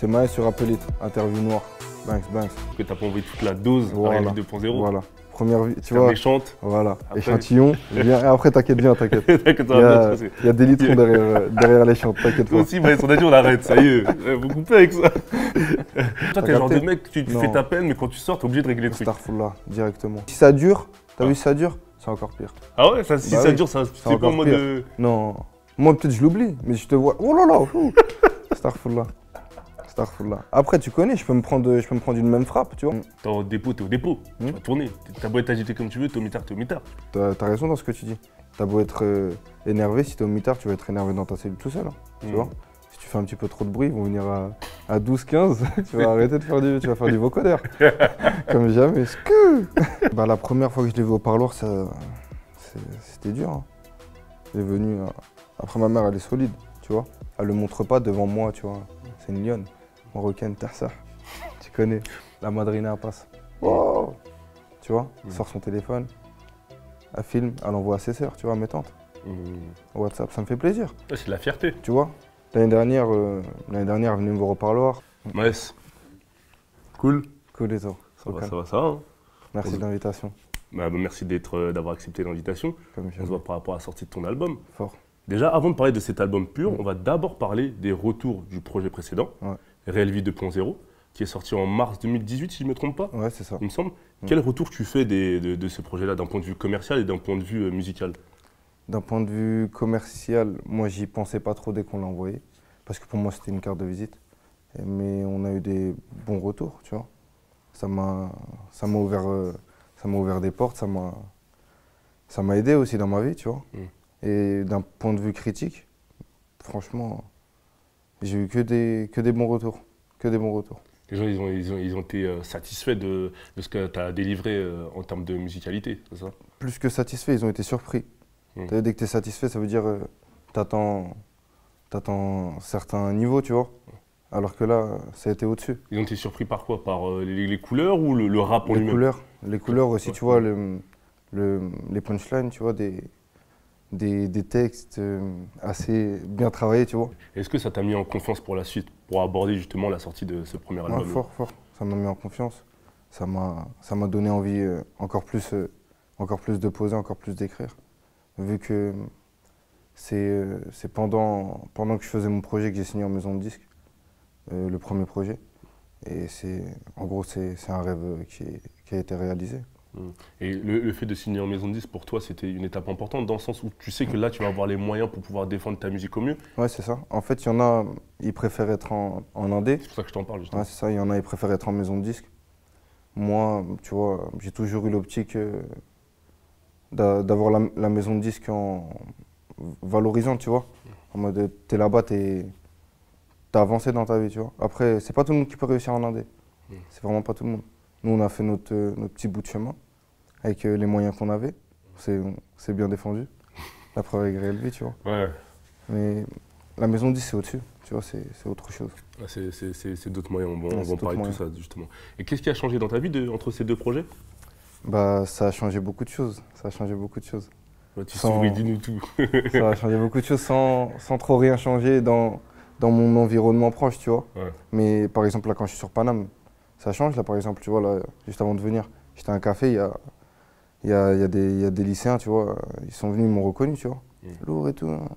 C'est Maes sur Appelite, interview noire. Banks. Que t'as pas envoyé toute la dose à Réel 2.0. Voilà. Première vie, tu vois. Méchante. Voilà. Après... Échantillon. Et après, t'inquiète bien, t'inquiète. Il y a des litrons derrière les chantes, t'inquiète pas. Toi aussi, Maes, on a dit on arrête, ça y est. Vous coupez avec ça. Toi, t'es le genre de mec, tu fais ta peine, mais quand tu sors, t'es obligé de régler les trucs. Starfall directement. Si ça dure, t'as vu si ça dure, c'est encore pire. Ah ouais, si ça dure, c'est pas en mode. Non. Moi, peut-être je l'oublie, mais je te vois. Oh là là. Starfall. Après, tu connais, je peux me prendre une même frappe, tu vois. T'es au dépôt, tu vas tourner. T'as beau être agité comme tu veux, t'es au mitard, T'as raison dans ce que tu dis. T'as beau être énervé, si t'es au mitard, tu vas être énervé dans ta cellule tout seul, hein, tu vois. Si tu fais un petit peu trop de bruit, ils vont venir à 12-15, tu vas arrêter de faire du vocodeur. Comme jamais. Bah, la première fois que je l'ai vu au parloir, c'était dur. Hein. Il est venu. Après, ma mère, elle est solide, tu vois. Elle le montre pas devant moi, tu vois. C'est une lionne. Marocaine, Tarsa. Tu connais. La madrina passe. Oh, tu vois, elle sort son téléphone. Elle filme, elle envoie à ses sœurs, tu vois, à mes tantes. WhatsApp, ça me fait plaisir. C'est de la fierté. Tu vois. L'année dernière, elle est venue me voir au parloir. Maes. Cool. Cool et toi. Ça va, hein. Merci de l'invitation. Bah, merci d'avoir accepté l'invitation. On se voit par rapport à la sortie de ton album. Fort. Déjà, avant de parler de cet album pur, on va d'abord parler des retours du projet précédent, Réel Vie 2.0, qui est sorti en mars 2018, si je ne me trompe pas. Ouais, c'est ça. Il me semble. Quel retour tu fais de ce projet-là, d'un point de vue commercial et d'un point de vue musical? D'un point de vue commercial, moi, j'y pensais pas trop dès qu'on l'a envoyé, parce que pour moi, c'était une carte de visite. Mais on a eu des bons retours, tu vois. Ça m'a ouvert des portes, ça m'a aidé aussi dans ma vie, tu vois. Et d'un point de vue critique, franchement, j'ai eu que des bons retours. Les gens, ils ont été satisfaits de ce que tu as délivré en termes de musicalité, c'est ça? Plus que satisfaits, ils ont été surpris. Dès que tu es satisfait, ça veut dire que t'attends certains niveaux, tu vois. Alors que là, ça a été au-dessus. Ils ont été surpris par quoi? Par les couleurs ou le rap en lui-même? Les couleurs aussi, tu vois, les punchlines, tu vois, des textes assez bien travaillés, tu vois. Est-ce que ça t'a mis en confiance pour la suite, pour aborder justement la sortie de ce premier album? Fort. Ça m'a mis en confiance. Ça m'a donné envie encore plus de poser, encore plus d'écrire. Vu que c'est pendant que je faisais mon projet que j'ai signé en maison de disque, le premier projet. Et en gros, c'est un rêve qui a été réalisé. Et le fait de signer en maison de disque, pour toi, c'était une étape importante dans le sens où tu sais que là, tu vas avoir les moyens pour pouvoir défendre ta musique au mieux? Ouais, c'est ça. En fait, il y en a, ils préfèrent être en indé. C'est pour ça que je t'en parle, justement. Ouais, c'est ça. Il y en a, ils préfèrent être en maison de disque. Moi, tu vois, j'ai toujours eu l'optique d'avoir la maison de disque en valorisante, tu vois. En mode, t'es là-bas, t'as avancé dans ta vie, tu vois. Après, c'est pas tout le monde qui peut réussir en indé. C'est vraiment pas tout le monde. Nous, on a fait notre petit bout de chemin avec les moyens qu'on avait. C'est bien défendu. La preuve avec Réel Vie, tu vois. Ouais. Mais la maison de disque, c'est au-dessus, tu vois, c'est autre chose. C'est d'autres moyens, on va en parler de tout ça, justement. Et qu'est-ce qui a changé dans ta vie entre ces deux projets? Bah, ça a changé beaucoup de choses. Ouais, tu souris, dis-nous tout. Ça a changé beaucoup de choses sans trop rien changer dans mon environnement proche, tu vois. Ouais. Mais par exemple, là, quand je suis sur Paname, ça change. Là, par exemple, tu vois, là, juste avant de venir, j'étais à un café, il y a des lycéens, tu vois, ils sont venus, ils m'ont reconnu, tu vois. Lourd et tout, hein.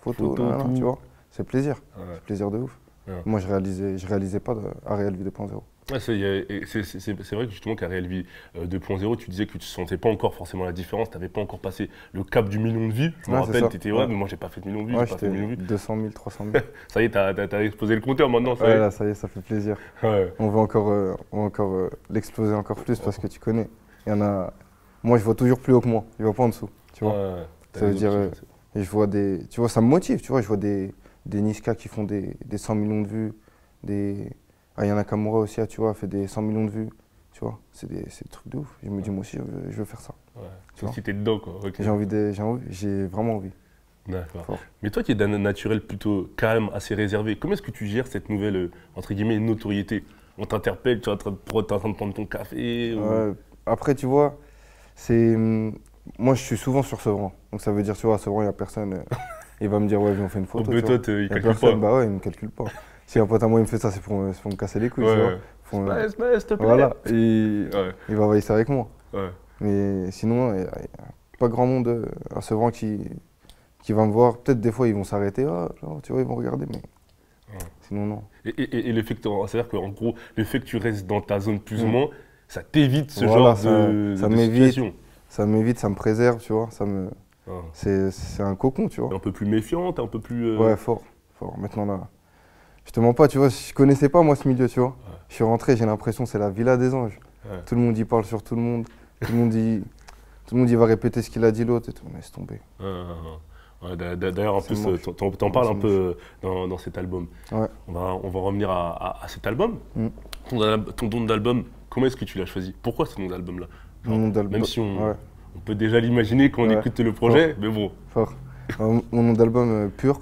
Photo tout. Tu vois. C'est plaisir. C'est plaisir de ouf. Ouais. Moi, je réalisais pas à Réel Vie 2.0. Ouais, c'est vrai que justement qu'à Réel Vie 2.0, tu disais que tu ne sentais pas encore forcément la différence, tu n'avais pas encore passé le cap du million de vues. Je me rappelle, tu étais mais moi j'ai pas fait de million de vues, j'ai pas fait de million de vues. 200 000, 300 000. Ça y est, tu as explosé le compteur maintenant, ça y est. Là, ça y est, ça fait plaisir. Ouais. On va encore l'exploser encore plus parce que tu connais. Il y en a. Moi, je vois toujours plus haut que moi, je vois pas en dessous, tu vois. Ça veut dire. Et je vois des. Tu vois, ça me motive, tu vois, je vois des Niska qui font des 100 millions de vues, des. Ayana Kamura aussi, tu vois, fait des 100 millions de vues, tu vois, c'est des trucs de ouf. Je me dis, moi aussi, je veux faire ça. Ouais, tu vois, si t'es dedans, quoi. Okay. J'ai vraiment envie. D'accord. Mais toi qui es d'un naturel plutôt calme, assez réservé, comment est-ce que tu gères cette nouvelle, entre guillemets, notoriété? On t'interpelle, tu es en train de prendre ton café Après, tu vois, moi, je suis souvent sur Sevran. Donc ça veut dire, tu vois, à Sevran, il n'y a personne. Il va me dire, ouais, viens, on fait une photo. Toi, il calcule pas. Bah ouais, il ne me calcule pas. Si un pote à moi il me fait ça, c'est pour me casser les couilles, tu vois. S'il te plaît. Voilà, et il va envahir ça avec moi. Ouais. Mais sinon, il n'y a pas grand monde à Sevran qui va me voir. Peut-être des fois ils vont s'arrêter, tu vois, ils vont regarder, mais sinon non. Et le fait que c'est-à-dire qu'en gros, le fait que tu restes dans ta zone plus ou moins, ça t'évite ce genre de situation. Ça m'évite, ça me préserve, tu vois. C'est un cocon, tu vois. T'es un peu plus méfiant, t'es un peu plus... Ouais, fort. Maintenant là, je te mens pas, tu vois, je connaissais pas moi ce milieu, tu vois. Ouais. Je suis rentré, j'ai l'impression que c'est la villa des anges. Ouais. Tout le monde y parle sur tout le monde. Tout le monde il va répéter ce qu'il a dit l'autre et tout. Laisse tomber. D'ailleurs, en plus, t'en parles un peu dans cet album. Ouais. On va revenir à cet album. Ton nom d'album, comment est-ce que tu l'as choisi? Pourquoi ce nom d'album-là? Même si on peut déjà l'imaginer quand on écoute le projet, mais bon. Fort. Mon nom d'album, Pur,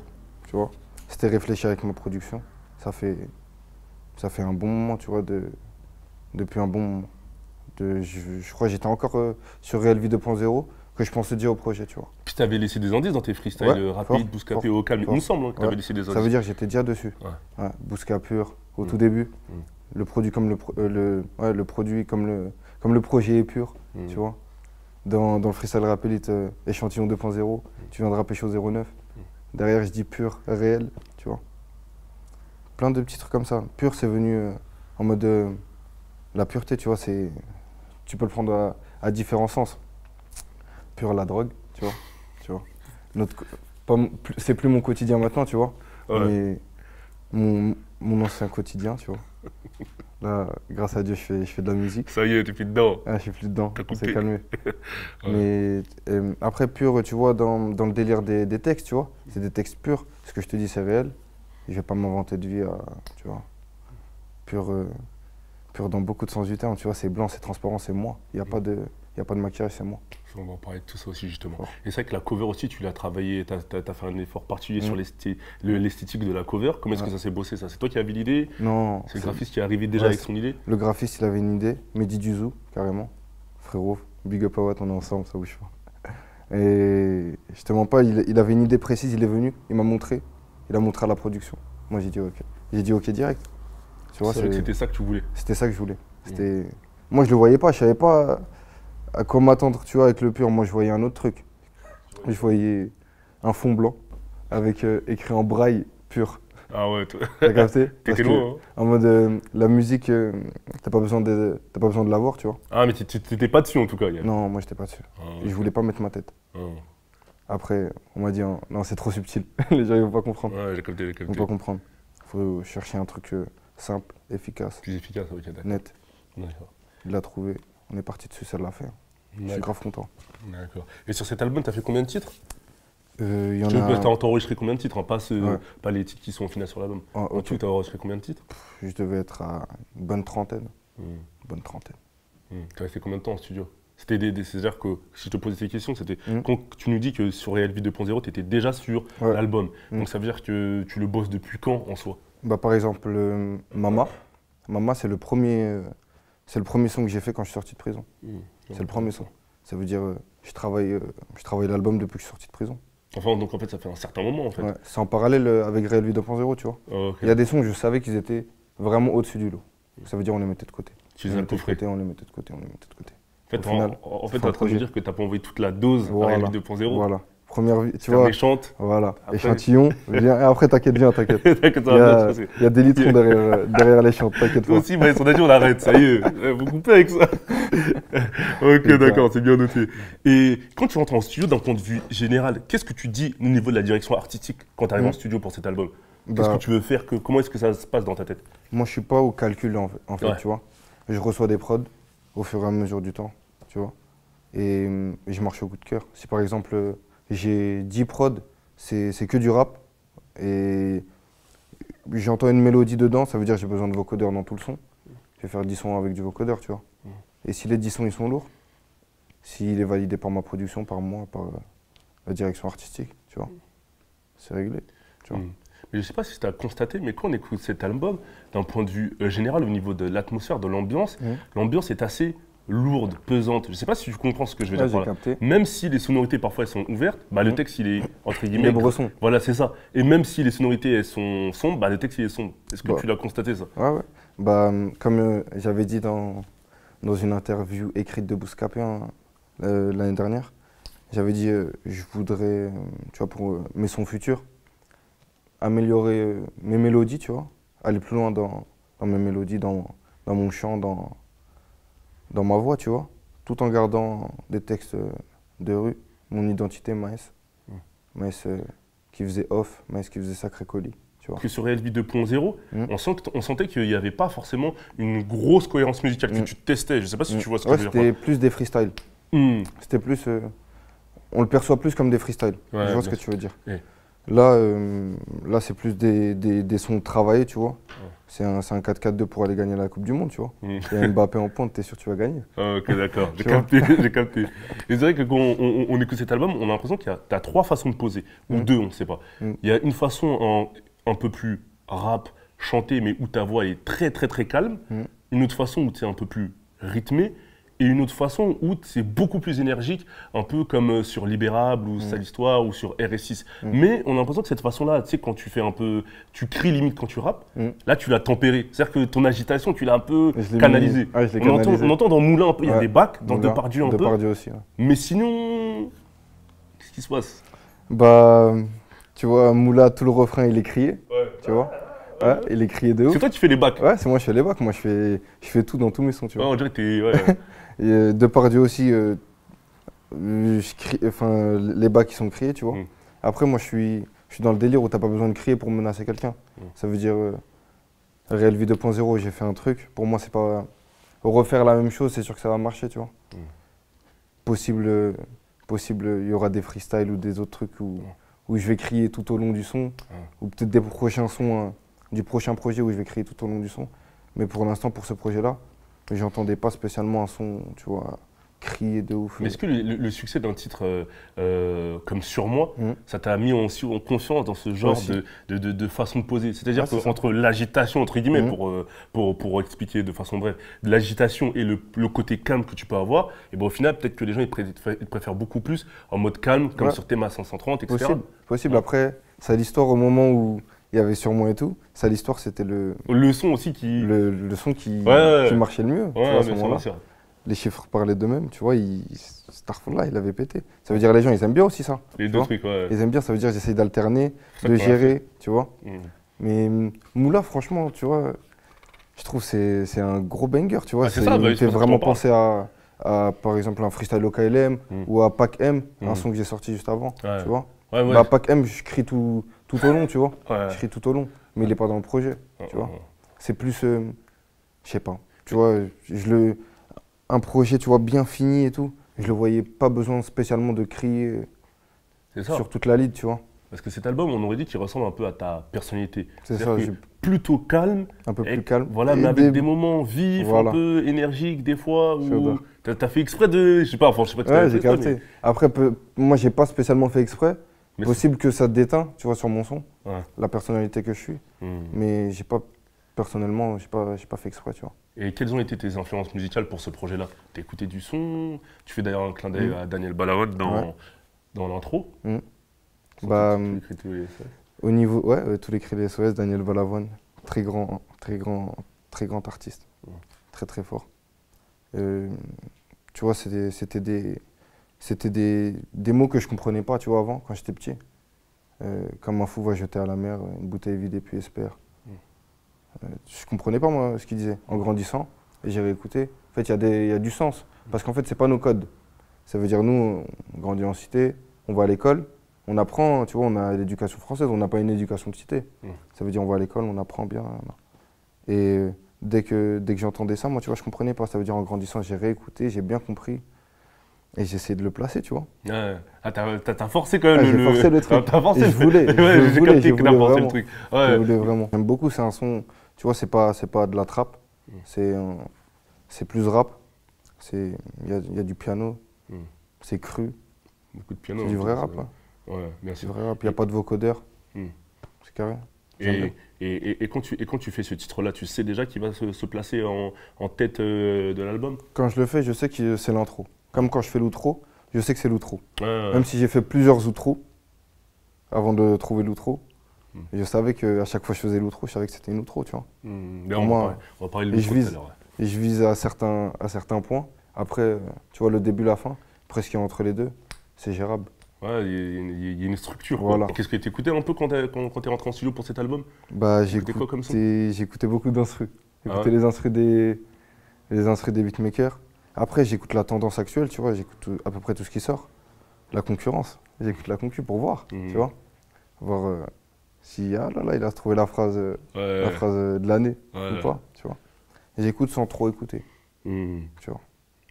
tu vois. C'était réfléchi avec ma production. Ça fait un bon moment, tu vois, depuis un bon moment. Je crois que j'étais encore sur Real Vie 2.0 que je pensais dire au projet, tu vois. Puis tu avais laissé des indices dans tes freestyles rapides, Bouscapé, au calme, il me semble que tu avais laissé des indices. Ça veut dire que j'étais déjà dessus. Ouais. Bousca pur, au tout début. Le produit comme le produit comme le projet est pur, tu vois. Dans le freestyle rap elite échantillon 2.0, tu viens de rapper chaud 09. Derrière, je dis pur, réel, tu vois. Plein de petits trucs comme ça. Pur, c'est venu en mode la pureté, tu vois, tu peux le prendre à différents sens. Pur, la drogue, tu vois. C'est plus mon quotidien maintenant, tu vois. Ouais. Mais mon ancien quotidien, tu vois. Là, grâce à Dieu, je fais de la musique. Ça y est, t'es plus dedans. Ah, je suis plus dedans, on s'est calmé. Mais après, pur, tu vois, dans le délire des textes, tu vois, c'est des textes purs. Ce que je te dis, c'est réel. Je vais pas m'inventer de vie, tu vois. Pur dans beaucoup de sens du terme, tu vois, c'est blanc, c'est transparent, c'est moi. Il n'y a pas de maquillage, c'est moi. On va en parler de tout ça aussi, justement. Et c'est vrai que la cover aussi, tu l'as travaillé, tu as fait un effort particulier sur l'esthétique de la cover. Comment est-ce que ça s'est bossé, ça? C'est toi qui avais l'idée? Non. C'est le graphiste qui est arrivé déjà avec son idée? Le graphiste, il avait une idée. Mehdi Duzou, carrément. Frérot, big up à Watt, on est ensemble, ça bouge pas. Et je te mens pas, il avait une idée précise, il est venu, il m'a montré. Il a montré à la production. Moi, j'ai dit OK. J'ai dit OK direct. C'était ça que tu voulais? C'était ça que je voulais. Moi, je le voyais pas, je savais pas à quoi m'attendre, tu vois, avec le pur. Moi, je voyais un autre truc. Je voyais un fond blanc avec écrit en braille pur. Ah ouais, toi. T'as capté? T'étais loin, hein. En mode, la musique, t'as pas besoin de l'avoir, tu vois. Ah, mais t'étais pas dessus en tout cas. Non, moi, j'étais pas dessus. Et je voulais pas mettre ma tête. Après, on m'a dit, non, c'est trop subtil. Les gens, ils vont pas comprendre. Ouais, j'ai capté. Ils vont pas comprendre. Faut chercher un truc simple, efficace. Plus efficace, ok, d'accord. Net. D'accord. Il l'a trouvé. On est parti dessus, ça l'a fait. Je suis grave content. D'accord. Et sur cet album, t'as fait combien de titres? T'as enregistré combien de titres, hein, pas les titres qui sont au final sur l'album. En tout, t'as enregistré combien de titres? Je devais être à une bonne trentaine. Bonne trentaine. T'avais fait combien de temps en studio? C'est-à-dire que si je te posais ces questions, c'était quand tu nous dis que sur Real Vie 2.0, tu étais déjà sur l'album. Donc ça veut dire que tu le bosses depuis quand en soi? Par exemple, Mama. Mama, c'est le premier son que j'ai fait quand je suis sorti de prison. C'est le premier son. Ça veut dire je travaille l'album depuis que je suis sorti de prison. Enfin, donc en fait, ça fait un certain moment en fait. Ouais, c'est en parallèle avec Real Vie 2.0, tu vois. Okay. Il y a des sons que je savais qu'ils étaient vraiment au-dessus du lot. Ça veut dire on les mettait de côté. Tu les as coffrés. On les mettait de côté, on les mettait de côté. En fait, t'es en train de me dire que t'as pas envoyé toute la dose à Real Vie 2.0. Voilà. Première vie, tu vois. Méchante. Voilà. Après... Échantillon. Viens. Et après, t'inquiète bien, t'inquiète. Il y a des litrons derrière les chantes, t'inquiète pas. Aussi, on a dit on arrête, ça y est. Vous coupez avec ça. Ok, d'accord, c'est bien noté. Et quand tu rentres en studio, d'un point de vue général, qu'est-ce que tu dis au niveau de la direction artistique quand tu arrives en studio pour cet album? Qu'est-ce que tu veux faire? Comment est-ce que ça se passe dans ta tête? Moi, je suis pas au calcul en fait, tu vois. Je reçois des prods au fur et à mesure du temps, tu vois. Et je marche au coup de cœur. Si par exemple, j'ai 10 prods, c'est que du rap. Et j'entends une mélodie dedans, ça veut dire que j'ai besoin de vocodeur dans tout le son. Je vais faire 10 sons avec du vocodeur, tu vois. Et si les 10 sons, ils sont lourds, s'il est validé par ma production, par moi, par la direction artistique, tu vois, c'est réglé, tu vois. Mais je sais pas si tu as constaté, mais quand on écoute cet album, d'un point de vue général, au niveau de l'atmosphère, de l'ambiance, l'ambiance est assez lourde, pesante. Je sais pas si tu comprends ce que je veux dire par là. Capté. Même si les sonorités parfois elles sont ouvertes, bah, le texte il est entre guillemets. Les bressons. Voilà, c'est ça. Et même si les sonorités elles sont sombres, bah, le texte il est sombre. Est-ce que tu l'as constaté ça? Ouais. Bah, comme j'avais dit dans une interview écrite de Bouscapé l'année dernière, j'avais dit je voudrais, tu vois, pour mes sons futurs, améliorer mes mélodies, tu vois, aller plus loin dans mes mélodies, dans mon chant, dans ma voix, tu vois, tout en gardant des textes de rue, mon identité, Maes. Maes qui faisait off, Maes qui faisait Sacré Colis. Tu vois. Parce que sur RLV 2.0, on sentait qu'il n'y avait pas forcément une grosse cohérence musicale, que tu testais. Je ne sais pas si tu vois ce que je veux dire. C'était plus des freestyles. C'était plus. On le perçoit plus comme des freestyles. Je vois ce que tu veux dire. Là, c'est plus des sons travaillés, tu vois. C'est un 4-4-2 pour aller gagner la Coupe du Monde, tu vois. Il y a Mbappé en pointe, t'es sûr que tu vas gagner. Ah, ok, d'accord, j'ai capté, j'ai capté. Et c'est vrai que quand on écoute cet album, on a l'impression qu'il y a trois façons de poser, ou deux, on ne sait pas. Il y a une façon un peu plus rap, chanté, mais où ta voix est très très très calme. Une autre façon où tu es un peu plus rythmé. Et une autre façon où c'est beaucoup plus énergique, un peu comme sur Libérable ou Sale Histoire ou sur RS6. Mais on a l'impression que cette façon-là, tu sais, quand tu fais un peu, tu cries limite quand tu rappes, là tu l'as tempéré. C'est-à-dire que ton agitation, tu l'as un peu canalisée. On entend dans Moulin un peu, il y a des bacs, dans Depardieu un peu. Depardieu aussi. Mais sinon, qu'est-ce qui se passe? Bah, tu vois, Moula, tout le refrain, il est crié, tu vois. Ouais, il est crié de ouf. C'est toi qui fais les bacs? Ouais, c'est moi qui fais les bacs. Moi, je fais tout dans tous mes sons, tu vois. Ouais, on dirait que t'es... Et Depardieu aussi, les bacs qui sont criés, tu vois. Après, moi, je suis dans le délire où t'as pas besoin de crier pour menacer quelqu'un. Ça veut dire, Réel Vie 2.0, j'ai fait un truc. Pour moi, c'est pas refaire la même chose, c'est sûr que ça va marcher, tu vois. Possible, il y aura des freestyles ou des autres trucs où je vais crier tout au long du son, ou peut-être des prochains sons du prochain projet où je vais crier tout au long du son. Mais pour l'instant, pour ce projet-là, j'entendais pas spécialement un son, tu vois, crier de ouf. Mais est-ce que le succès d'un titre comme Sur moi, ça t'a mis en confiance dans ce genre de façon de poser? C'est-à-dire qu'entre l'agitation, entre guillemets, pour expliquer de façon brève, l'agitation et le côté calme que tu peux avoir, et ben au final, peut-être que les gens ils préfèrent beaucoup plus en mode calme, comme sur Théma 530, etc. Possible. Après, ça l'histoire au moment où il y avait Sur moi et tout. Ça, l'histoire, c'était le son aussi qui... Le son qui marchait le mieux, tu vois, à ce moment-là. Les chiffres parlaient d'eux-mêmes, tu vois, Starfall, il avait pété. Ça veut dire les gens, ils aiment bien aussi ça. Les deux trucs, Ils aiment bien, ça veut dire j'essaye d'alterner, de gérer, tu vois. Mais Moula, franchement, tu vois, je trouve que c'est un gros banger, tu vois. Il fait vraiment penser à, par exemple, un freestyle OKLM ou à Pac M, un son que j'ai sorti juste avant, tu vois. Pac M, je crie tout au long, tu vois. Je crie tout au long, mais il n'est pas dans le projet, tu vois. C'est plus, je sais pas, tu vois, un projet, tu vois, bien fini et tout, je le voyais pas besoin spécialement de crier sur toute la lead, tu vois. Parce que cet album, on aurait dit qu'il ressemble un peu à ta personnalité. C'est ça, plutôt calme. Un peu plus calme. Voilà, mais avec des moments vifs, un peu énergiques des fois, où t'as fait exprès de... Je sais pas, enfin, je sais pas que ouais, j'ai capté. Mais... Après, moi, j'ai pas spécialement fait exprès. Mais possible que ça te déteint, tu vois, sur mon son, la personnalité que je suis. Mais j'ai pas, personnellement, j'ai pas fait exprès, tu vois. Et quelles ont été tes influences musicales pour ce projet-là? T'as écouté du son? Tu fais d'ailleurs un clin d'œil à Daniel Balavoine dans l'intro. Bah, au niveau, tous les cris des SOS, Daniel Balavoine, très grand artiste, très très fort. Tu vois, c'était des mots que je comprenais pas, tu vois, avant, quand j'étais petit. Comme un fou va jeter à la mer, une bouteille vide et puis espère. Je comprenais pas, moi, ce qu'il disait. En grandissant, et j'ai réécouté. En fait, il y a du sens. Parce qu'en fait, c'est pas nos codes. Ça veut dire, nous, on grandit en cité, on va à l'école, on apprend, tu vois, on a l'éducation française, on n'a pas une éducation de cité. Ça veut dire, on va à l'école, on apprend bien. Et dès que j'entendais ça, moi, tu vois, je comprenais pas. Ça veut dire, en grandissant, j'ai réécouté, j'ai bien compris. Et j'ai essayé de le placer, tu vois. Ah, t'as forcé quand même j'ai forcé le truc. T'as forcé je voulais. J'ai capté que t'as forcé le truc. Je voulais vraiment. J'aime beaucoup, c'est un son, tu vois, c'est pas de la trappe. C'est plus rap. Il y a du piano. C'est cru. Beaucoup de piano. C'est du vrai rap, là. Ouais, bien sûr. C'est du vrai rap. Il n'y a pas de vocodeur. C'est carré. Et quand tu fais ce titre-là, tu sais déjà qu'il va se placer en tête de l'album? Quand je le fais, je sais que c'est l'intro. Comme quand je fais l'outro, je sais que c'est l'outro. Ah. Même si j'ai fait plusieurs outros avant de trouver l'outro, je savais qu'à chaque fois que je faisais l'outro, je savais que c'était une outro, tu vois. On va parler de l'outro tout à l'heure. Et je vise à certains points. Après, tu vois, le début, la fin, après ce qu'il y a entre les deux, c'est gérable. Ouais, il y a une structure. Voilà. Qu'est-ce que tu écoutais un peu quand t'es rentré en studio pour cet album? Bah, j'écoutais beaucoup d'instrus. J'écoutais les instrus des beatmakers. Après, j'écoute la tendance actuelle, tu vois, j'écoute à peu près tout ce qui sort. La concurrence. J'écoute la concu pour voir, tu vois. Voir si, il a trouvé la phrase de l'année ou pas, tu vois. Et j'écoute sans trop écouter, tu vois.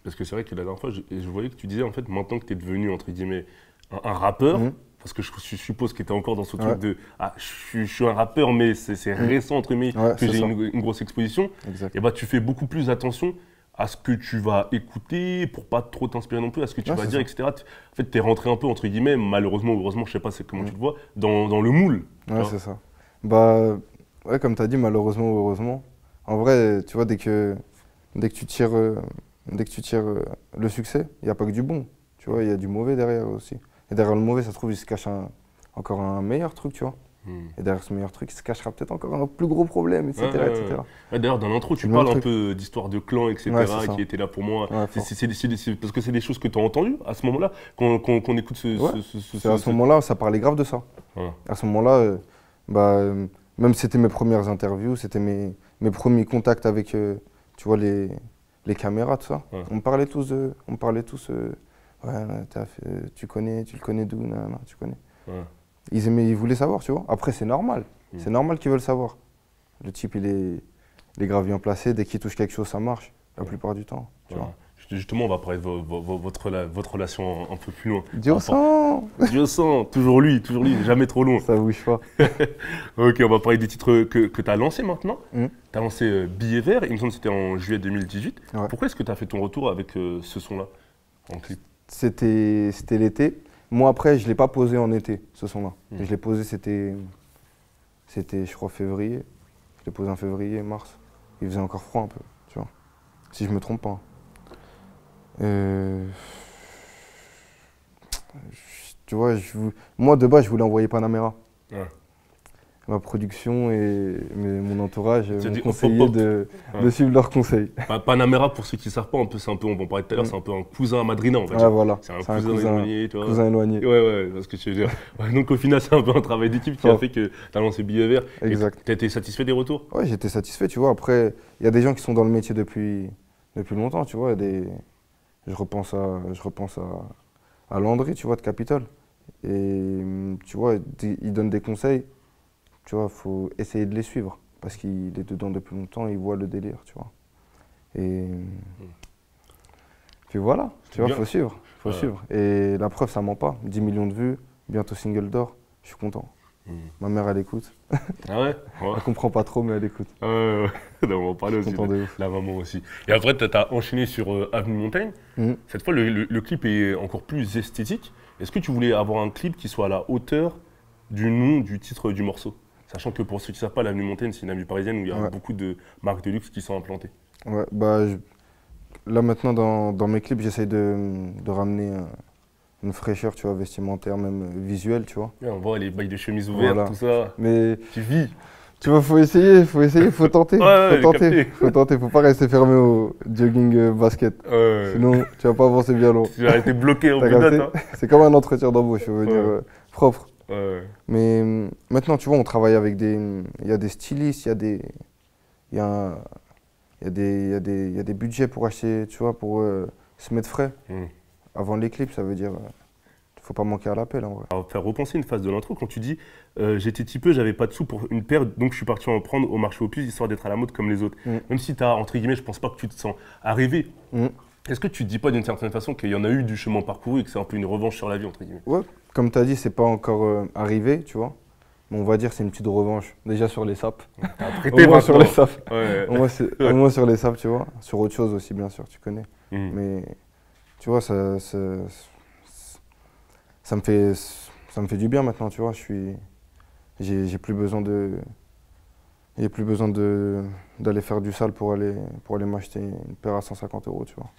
Parce que c'est vrai que la dernière fois, je voyais que tu disais, en fait, maintenant que tu es devenu, entre guillemets, un rappeur, parce que je suppose que tu es encore dans ce truc de « Ah, je suis un rappeur, mais c'est récent, entre guillemets, que j'ai une grosse exposition », et bah tu fais beaucoup plus attention à ce que tu vas écouter pour pas trop t'inspirer non plus, à ce que tu vas dire, etc. En fait, tu es rentré un peu, entre guillemets, malheureusement ou heureusement, je sais pas comment tu le vois, dans le moule. Ouais, c'est ça. Bah, ouais, comme tu as dit, malheureusement ou heureusement, en vrai, tu vois, dès que tu tires le succès, il n'y a pas que du bon, tu vois, il y a du mauvais derrière aussi. Et derrière le mauvais, ça se trouve, il se cache encore un meilleur truc, tu vois. Et derrière ce meilleur truc, il se cachera peut-être encore un plus gros problème, etc. D'ailleurs, dans l'intro, tu parles un peu d'histoire de clan, etc., qui était là pour moi. Parce que c'est des choses que tu as entendues à ce moment-là, qu'on écoute à ce moment-là, ça parlait grave de ça. À ce moment-là, même c'était mes premières interviews, c'était mes premiers contacts avec, tu vois, les caméras, tout ça. On parlait tous tu le connais d'où, tu connais. Ils voulaient savoir, tu vois. Après, c'est normal. C'est normal qu'ils veulent savoir. Le type, il est grave bien placé. Dès qu'il touche quelque chose, ça marche. La plupart du temps. Tu vois. Justement, on va parler de votre relation un peu plus loin. Dieu sang, toujours lui, jamais trop loin. Ça bouge pas. Ok, on va parler des titres que tu as lancés maintenant. Tu as lancé Billet Vert, il me semble que c'était en juillet 2018. Pourquoi est-ce que tu as fait ton retour avec ce son-là en clip? C'était l'été. Moi, après, je ne l'ai pas posé en été, ce son-là. Je l'ai posé, c'était, je crois, février. Je l'ai posé en février, mars. Il faisait encore froid un peu, tu vois. Si je me trompe pas. Tu vois, moi, de base, je voulais envoyer Panamera. Ma production et mon entourage m'ont conseillé de suivre leurs conseils. Panamera, pour ceux qui ne savent pas, on va en parler tout à l'heure, c'est un peu un cousin à Madrina, en fait. Voilà. C'est un cousin éloigné, tu vois. Cousin éloigné. Ouais, c'est ce que tu veux dire. Donc au final, c'est un peu un travail d'équipe qui a fait que tu as lancé Billet Vert. Exact. Tu as été satisfait des retours? Ouais, j'étais satisfait, tu vois. Après, il y a des gens qui sont dans le métier depuis longtemps, tu vois. Je repense à Landry, tu vois, de Capitole. Et tu vois, il donne des conseils. Tu vois, il faut essayer de les suivre parce qu'il est dedans depuis longtemps, il voit le délire, tu vois. Et puis voilà, tu vois, il faut suivre. Et la preuve, ça ment pas. 10 millions de vues, bientôt single d'or, je suis content. Ma mère, elle écoute. Ah ouais, Elle comprend pas trop, mais elle écoute. Ouais. On va parler aussi de la maman aussi. Et après, tu as enchaîné sur Avenue Montaigne. Cette fois, le clip est encore plus esthétique. Est-ce que tu voulais avoir un clip qui soit à la hauteur du nom du titre du morceau? Sachant que pour ceux qui ne savent pas, l'Avenue Montaigne, c'est une avenue parisienne où il y a beaucoup de marques de luxe qui sont implantées. Ouais, là maintenant, dans mes clips, j'essaye de ramener une fraîcheur, tu vois, vestimentaire, même visuelle, tu vois. Ouais, on voit les bails de chemises ouvertes, tout ça. Mais tu vis. Tu vois, faut essayer, faut tenter. Faut tenter, faut pas rester fermé au jogging basket. Sinon, tu vas pas avancer bien loin. Tu vas rester bloqué au bout de date. C'est comme un entretien d'embauche, il faut venir propre. Mais maintenant, tu vois, on travaille avec il y a des stylistes, il y a des budgets pour acheter, tu vois, pour se mettre frais. Avant les clips, ça veut dire, faut pas manquer à l'appel en vrai. On va faire repenser une phase de l'intro quand tu dis j'étais typeux, j'avais pas de sous pour une paire, donc je suis parti en prendre au marché aux puces histoire d'être à la mode comme les autres. Même si tu as, entre guillemets, je pense pas que tu te sens arrivé. Est-ce que tu te dis pas d'une certaine façon qu'il y en a eu du chemin parcouru et que c'est un peu une revanche sur la vie, entre guillemets? Ouais, comme tu as dit, c'est pas encore arrivé, tu vois. Mais on va dire que c'est une petite revanche. Déjà sur les sapes. Au moins sur les sapes. Au moins sur les sapes, tu vois. Sur autre chose aussi, bien sûr, tu connais. Mais tu vois, ça me fait du bien maintenant, tu vois. Je j'ai plus besoin d'aller faire du sale pour aller m'acheter une paire à 150 €, tu vois.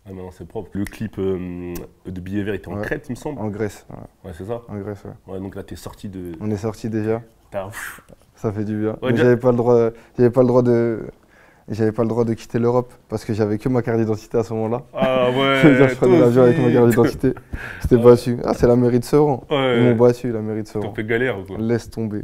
Ah non, c'est propre. Le clip de Billets Verts était en Crète, il me semble. En Grèce. Ouais, c'est ça. En Grèce, ouais. Ouais, donc là, t'es sorti de. On est sorti déjà. Ouf. Ça fait du bien. Ouais, mais j'avais pas le droit de quitter l'Europe parce que j'avais que ma carte d'identité à ce moment-là. Ah ouais. Je prenais l'avion avec ma carte d'identité. J'étais battu. Ah, c'est la mairie de Sevran. Ouais. Ils m'ont battu, la mairie de Sevran. T'en fais galère ou quoi? Laisse tomber.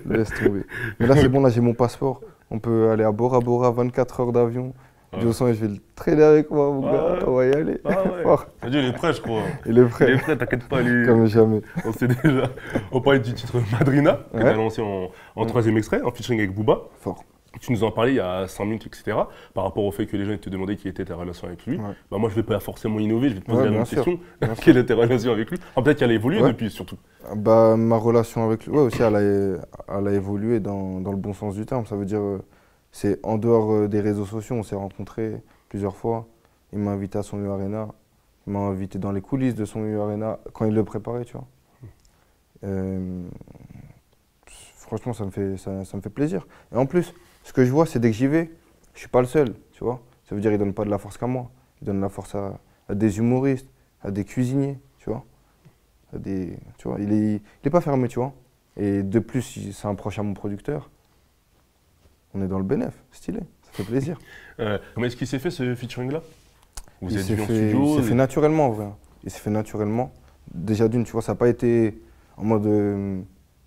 Laisse tomber. Mais là, c'est bon, là, j'ai mon passeport. On peut aller à Bora Bora, 24 heures d'avion. Josan, je vais le traîner avec moi, mon gars. On va y aller. Ah ouais. Il est prêt, je crois. Il est prêt. Il est prêt, t'inquiète pas. Comme jamais. On sait déjà. On parlait du titre Madrina, que t'as lancé en troisième extrait, en featuring avec Booba. Fort. Tu nous en parlais il y a 5 minutes, etc. Par rapport au fait que les gens te demandaient qui était ta relation avec lui. Ouais. Bah moi, je ne vais pas forcément innover, je vais te poser la même question. Bien Quelle est ta relation avec lui? Peut-être qu'elle a évolué depuis, surtout. Bah, ma relation avec lui, ouais, aussi, elle a évolué dans le bon sens du terme. Ça veut dire, c'est en dehors des réseaux sociaux, on s'est rencontrés plusieurs fois. Il m'a invité à son U-Arena. Il m'a invité dans les coulisses de son U-Arena quand il le préparait, tu vois. Franchement, ça me fait plaisir. Et en plus, ce que je vois, c'est dès que j'y vais, je suis pas le seul, tu vois. Ça veut dire qu'il donne pas de la force qu'à moi. Il donne la force à des humoristes, à des cuisiniers, tu vois. Tu vois, il est pas fermé, tu vois. Et de plus, il s'approche à mon producteur. On est dans le bénéf, stylé, ça fait plaisir. Comment est-ce qu'il s'est fait ce featuring-là? Vous êtes venu en studio? Il s'est fait naturellement, en vrai. Il s'est fait naturellement. Déjà d'une, tu vois, ça n'a pas été en mode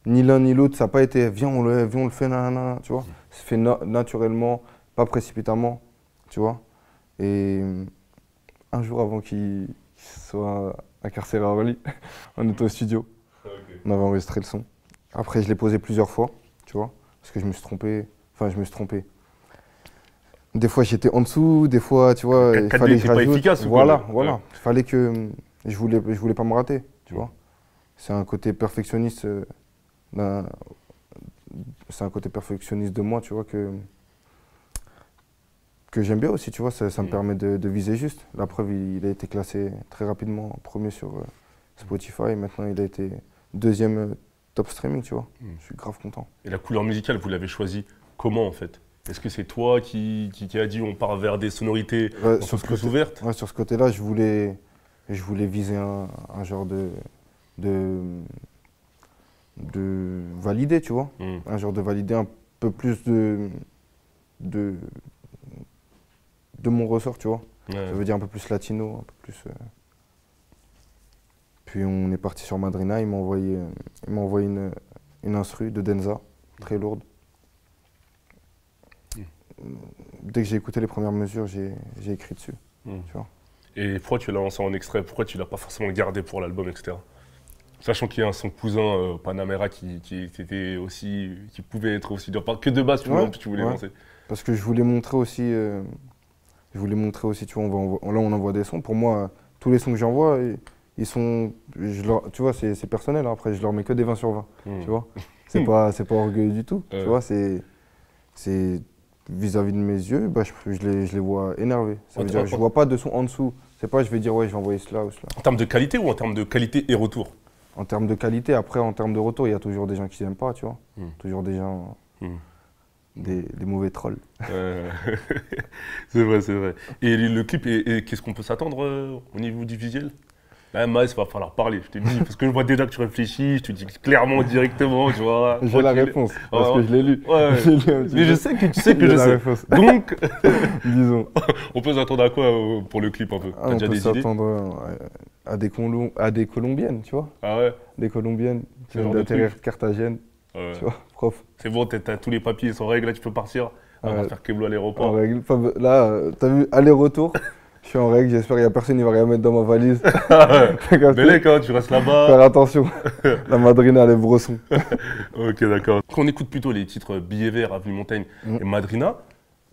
ni l'un ni l'autre, ça n'a pas été viens on le fait, nanana, tu vois. C'est fait naturellement, pas précipitamment, tu vois. Et un jour avant qu'il soit incarcéré à Orly, on était au studio. Okay. On avait enregistré le son. Après, je l'ai posé plusieurs fois, tu vois, parce que je me suis trompé. Enfin, je me suis trompé. Des fois, j'étais en dessous, des fois, tu vois, il fallait que je rajoute. Pas efficace, voilà. Il fallait que je voulais pas me rater, tu vois. C'est un côté perfectionniste. C'est un côté perfectionniste de moi, tu vois, que j'aime bien aussi, tu vois, ça me permet de viser juste. La preuve, il a été classé très rapidement premier sur Spotify, maintenant il a été deuxième top streaming, tu vois. Je suis grave content. Et la couleur musicale, vous l'avez choisie comment en fait? Est-ce que c'est toi qui a dit on part vers des sonorités plus ouvertes? Ouais, sur ce côté-là, je voulais viser un genre de valider, tu vois. Un genre de valider un peu plus de mon ressort, tu vois. Ouais. Ça veut dire un peu plus latino, un peu plus... Puis on est parti sur Madrina, il m'a envoyé une instru de Denza, très lourde. Dès que j'ai écouté les premières mesures, j'ai écrit dessus, tu vois. Et pourquoi tu l'as lancé en extrait? Pourquoi tu l'as pas forcément gardé pour l'album, etc.? Sachant qu'il y a son cousin Panamera qui pouvait être aussi dur, que de base tu voulais lancer. Parce que je voulais montrer aussi, tu vois, on envoie des sons. Pour moi, tous les sons que j'envoie, ils sont, tu vois, c'est personnel. Hein. Après, je leur mets que des 20 sur 20, tu vois. C'est pas orgueilleux du tout, tu vois. C'est vis-à-vis de mes yeux, bah, je les vois énervés. Ça veut dire que je vois pas de son en dessous. C'est pas, je vais dire, ouais, je vais envoyer cela ou cela. En termes de qualité ou en termes de qualité et retour? En termes de qualité, après, en termes de retour, il y a toujours des gens qui n'aiment pas, tu vois. Toujours des gens, des mauvais trolls. C'est vrai. Et le clip, qu'est-ce qu'on peut s'attendre au niveau du visuel? Là, Maes, il va falloir parler, je te dis, parce que je vois déjà que tu réfléchis, je te dis clairement, directement, tu vois. J'ai la réponse, parce que je l'ai lu. Ouais. Mais je sais que tu sais que je sais. Réponse. Donc, disons. On peut s'attendre à quoi pour le clip un peu? On peut s'attendre à des Colombiennes, tu vois. Ah ouais? Des Colombiennes qui viennent d'atterrir Carthagène, tu vois, prof. C'est bon, t'as tous les papiers sans règle, là tu peux partir. On va faire Keblo à l'aéroport. En règle, là, t'as vu, aller-retour. Je suis en règle, j'espère qu'il n'y a personne qui va rien mettre dans ma valise. Mais là, quand tu restes là-bas. Faire attention, la Madrina, elle est brosson. Ok, d'accord. Quand on écoute plutôt les titres Billets Verts, Avenue Montaigne et Madrina,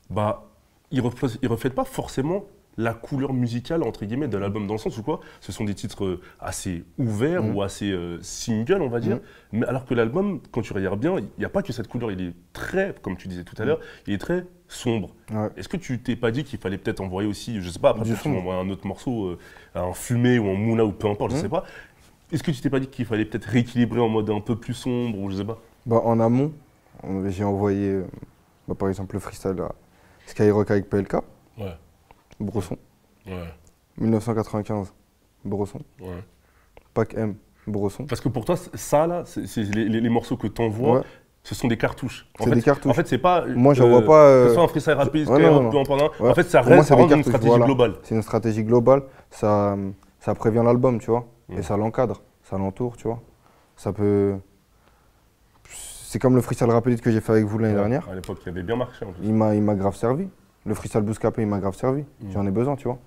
bah, ils reflètent pas forcément la couleur musicale, entre guillemets, de l'album, dans le sens où quoi, ce sont des titres assez ouverts ou assez single, on va dire. Mais alors que l'album, quand tu regardes bien, il n'y a pas que cette couleur, il est très, comme tu disais tout à l'heure, il est très sombre. Ouais. Est-ce que tu t'es pas dit qu'il fallait peut-être envoyer aussi, je sais pas, après tu m'envoies un autre morceau, un Fumé ou un Mouna ou peu importe, je sais pas. est-ce que tu t'es pas dit qu'il fallait peut-être rééquilibrer en mode un peu plus sombre ou je sais pas? Bah, en amont, j'ai envoyé par exemple le freestyle à Skyrock avec PLK, Ouais. Brosson, Ouais. 1995, Brosson, Ouais. Pac M, Brosson. Parce que pour toi, ça là, c'est les morceaux que t'envoies, Ouais. ce sont des cartouches. C'est des cartouches. En fait, c'est pas. Moi, j'en vois pas. Que ce soit un freestyle rapide, Ouais, non. peu en pendant. Ouais. En fait, ça Pour moi, reste c'est des une cartouches, stratégie voilà. globale. C'est une stratégie globale, ça prévient l'album, tu vois, Mm. et ça l'encadre, ça l'entoure, tu vois. Ça peut. C'est comme le freestyle rapide que j'ai fait avec vous l'année dernière. À l'époque, il avait bien marché en plus. Il m'a grave servi. Le freestyle Bouscapé, il m'a grave servi. J'en ai besoin, tu vois.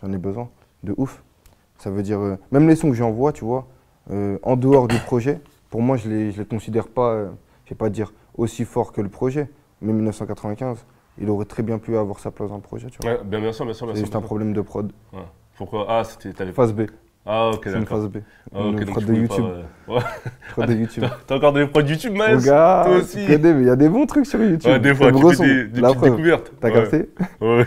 J'en ai besoin. De ouf. Ça veut dire. Même les sons que j'envoie, tu vois, en dehors du projet, pour moi, je les considère pas, je vais pas dire aussi fort que le projet. Mais 1995, il aurait très bien pu avoir sa place dans le projet, tu vois. Ouais, bien sûr. C'est juste un problème de prod. Ouais. Pourquoi? Ah, t'avais. Phase B. Ah, ok, C'est une d'accord. phase B. Ah, ok, Une donc prod tu de voulais YouTube. pas, ouais. Prod de YouTube. T'as encore des prods YouTube, Maës? Regarde, Toi aussi. tu connais, mais il y a des bons trucs sur YouTube. Ouais, des fois, Le tu Brosson, fais des la petites preuve. découvertes. T'as capté? Ouais.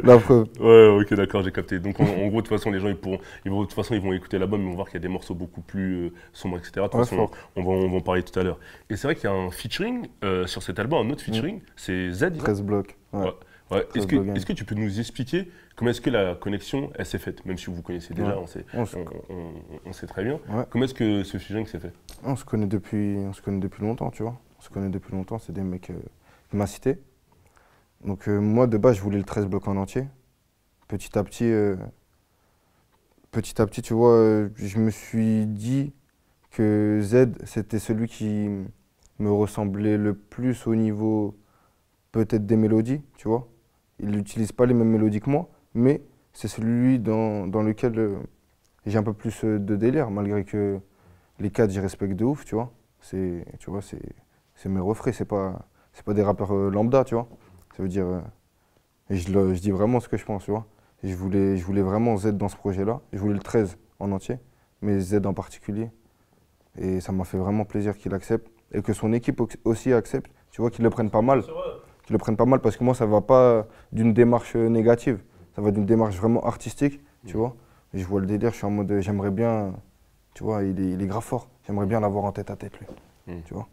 La preuve. Ouais, ok, d'accord, j'ai capté. Donc, en gros, de toute façon, les gens, de toute façon, ils vont écouter l'album, ils vont voir qu'il y a des morceaux beaucoup plus sombres, etc. De toute façon, on va en parler tout à l'heure. Et c'est vrai qu'il y a un featuring sur cet album, un autre featuring, c'est Z. 13 blocs. Ouais. Ouais. 13 Est-ce que tu peux nous expliquer comment est-ce que la connexion, elle s'est faite? Même si vous connaissez déjà, on sait très bien. Ouais. Comment est-ce que ce featuring s'est fait? On se connaît depuis longtemps, tu vois. On se connaît depuis longtemps, c'est des mecs qui m'a cité. Donc moi, de base, je voulais le 13 blocs en entier. Petit à petit, tu vois, je me suis dit que Z, c'était celui qui me ressemblait le plus au niveau peut-être des mélodies, tu vois. Il n'utilise pas les mêmes mélodies que moi, mais c'est celui dans lequel j'ai un peu plus de délire, malgré que les quatre, j'y respecte de ouf, tu vois. C'est mes refrains, c'est pas des rappeurs lambda, tu vois. Ça veut dire, et je dis vraiment ce que je pense, tu vois. Et je voulais vraiment Z dans ce projet-là. Je voulais le 13 en entier, mais Z en particulier. Et ça m'a fait vraiment plaisir qu'il accepte et que son équipe aussi accepte, tu vois, qu'ils le prennent pas mal. Qu'ils le prennent pas mal parce que moi, ça va pas d'une démarche négative. Ça va d'une démarche vraiment artistique, tu vois. Et je vois le délire, je suis en mode, j'aimerais bien, tu vois, il est grave fort. J'aimerais bien l'avoir en tête à tête, lui, tu vois.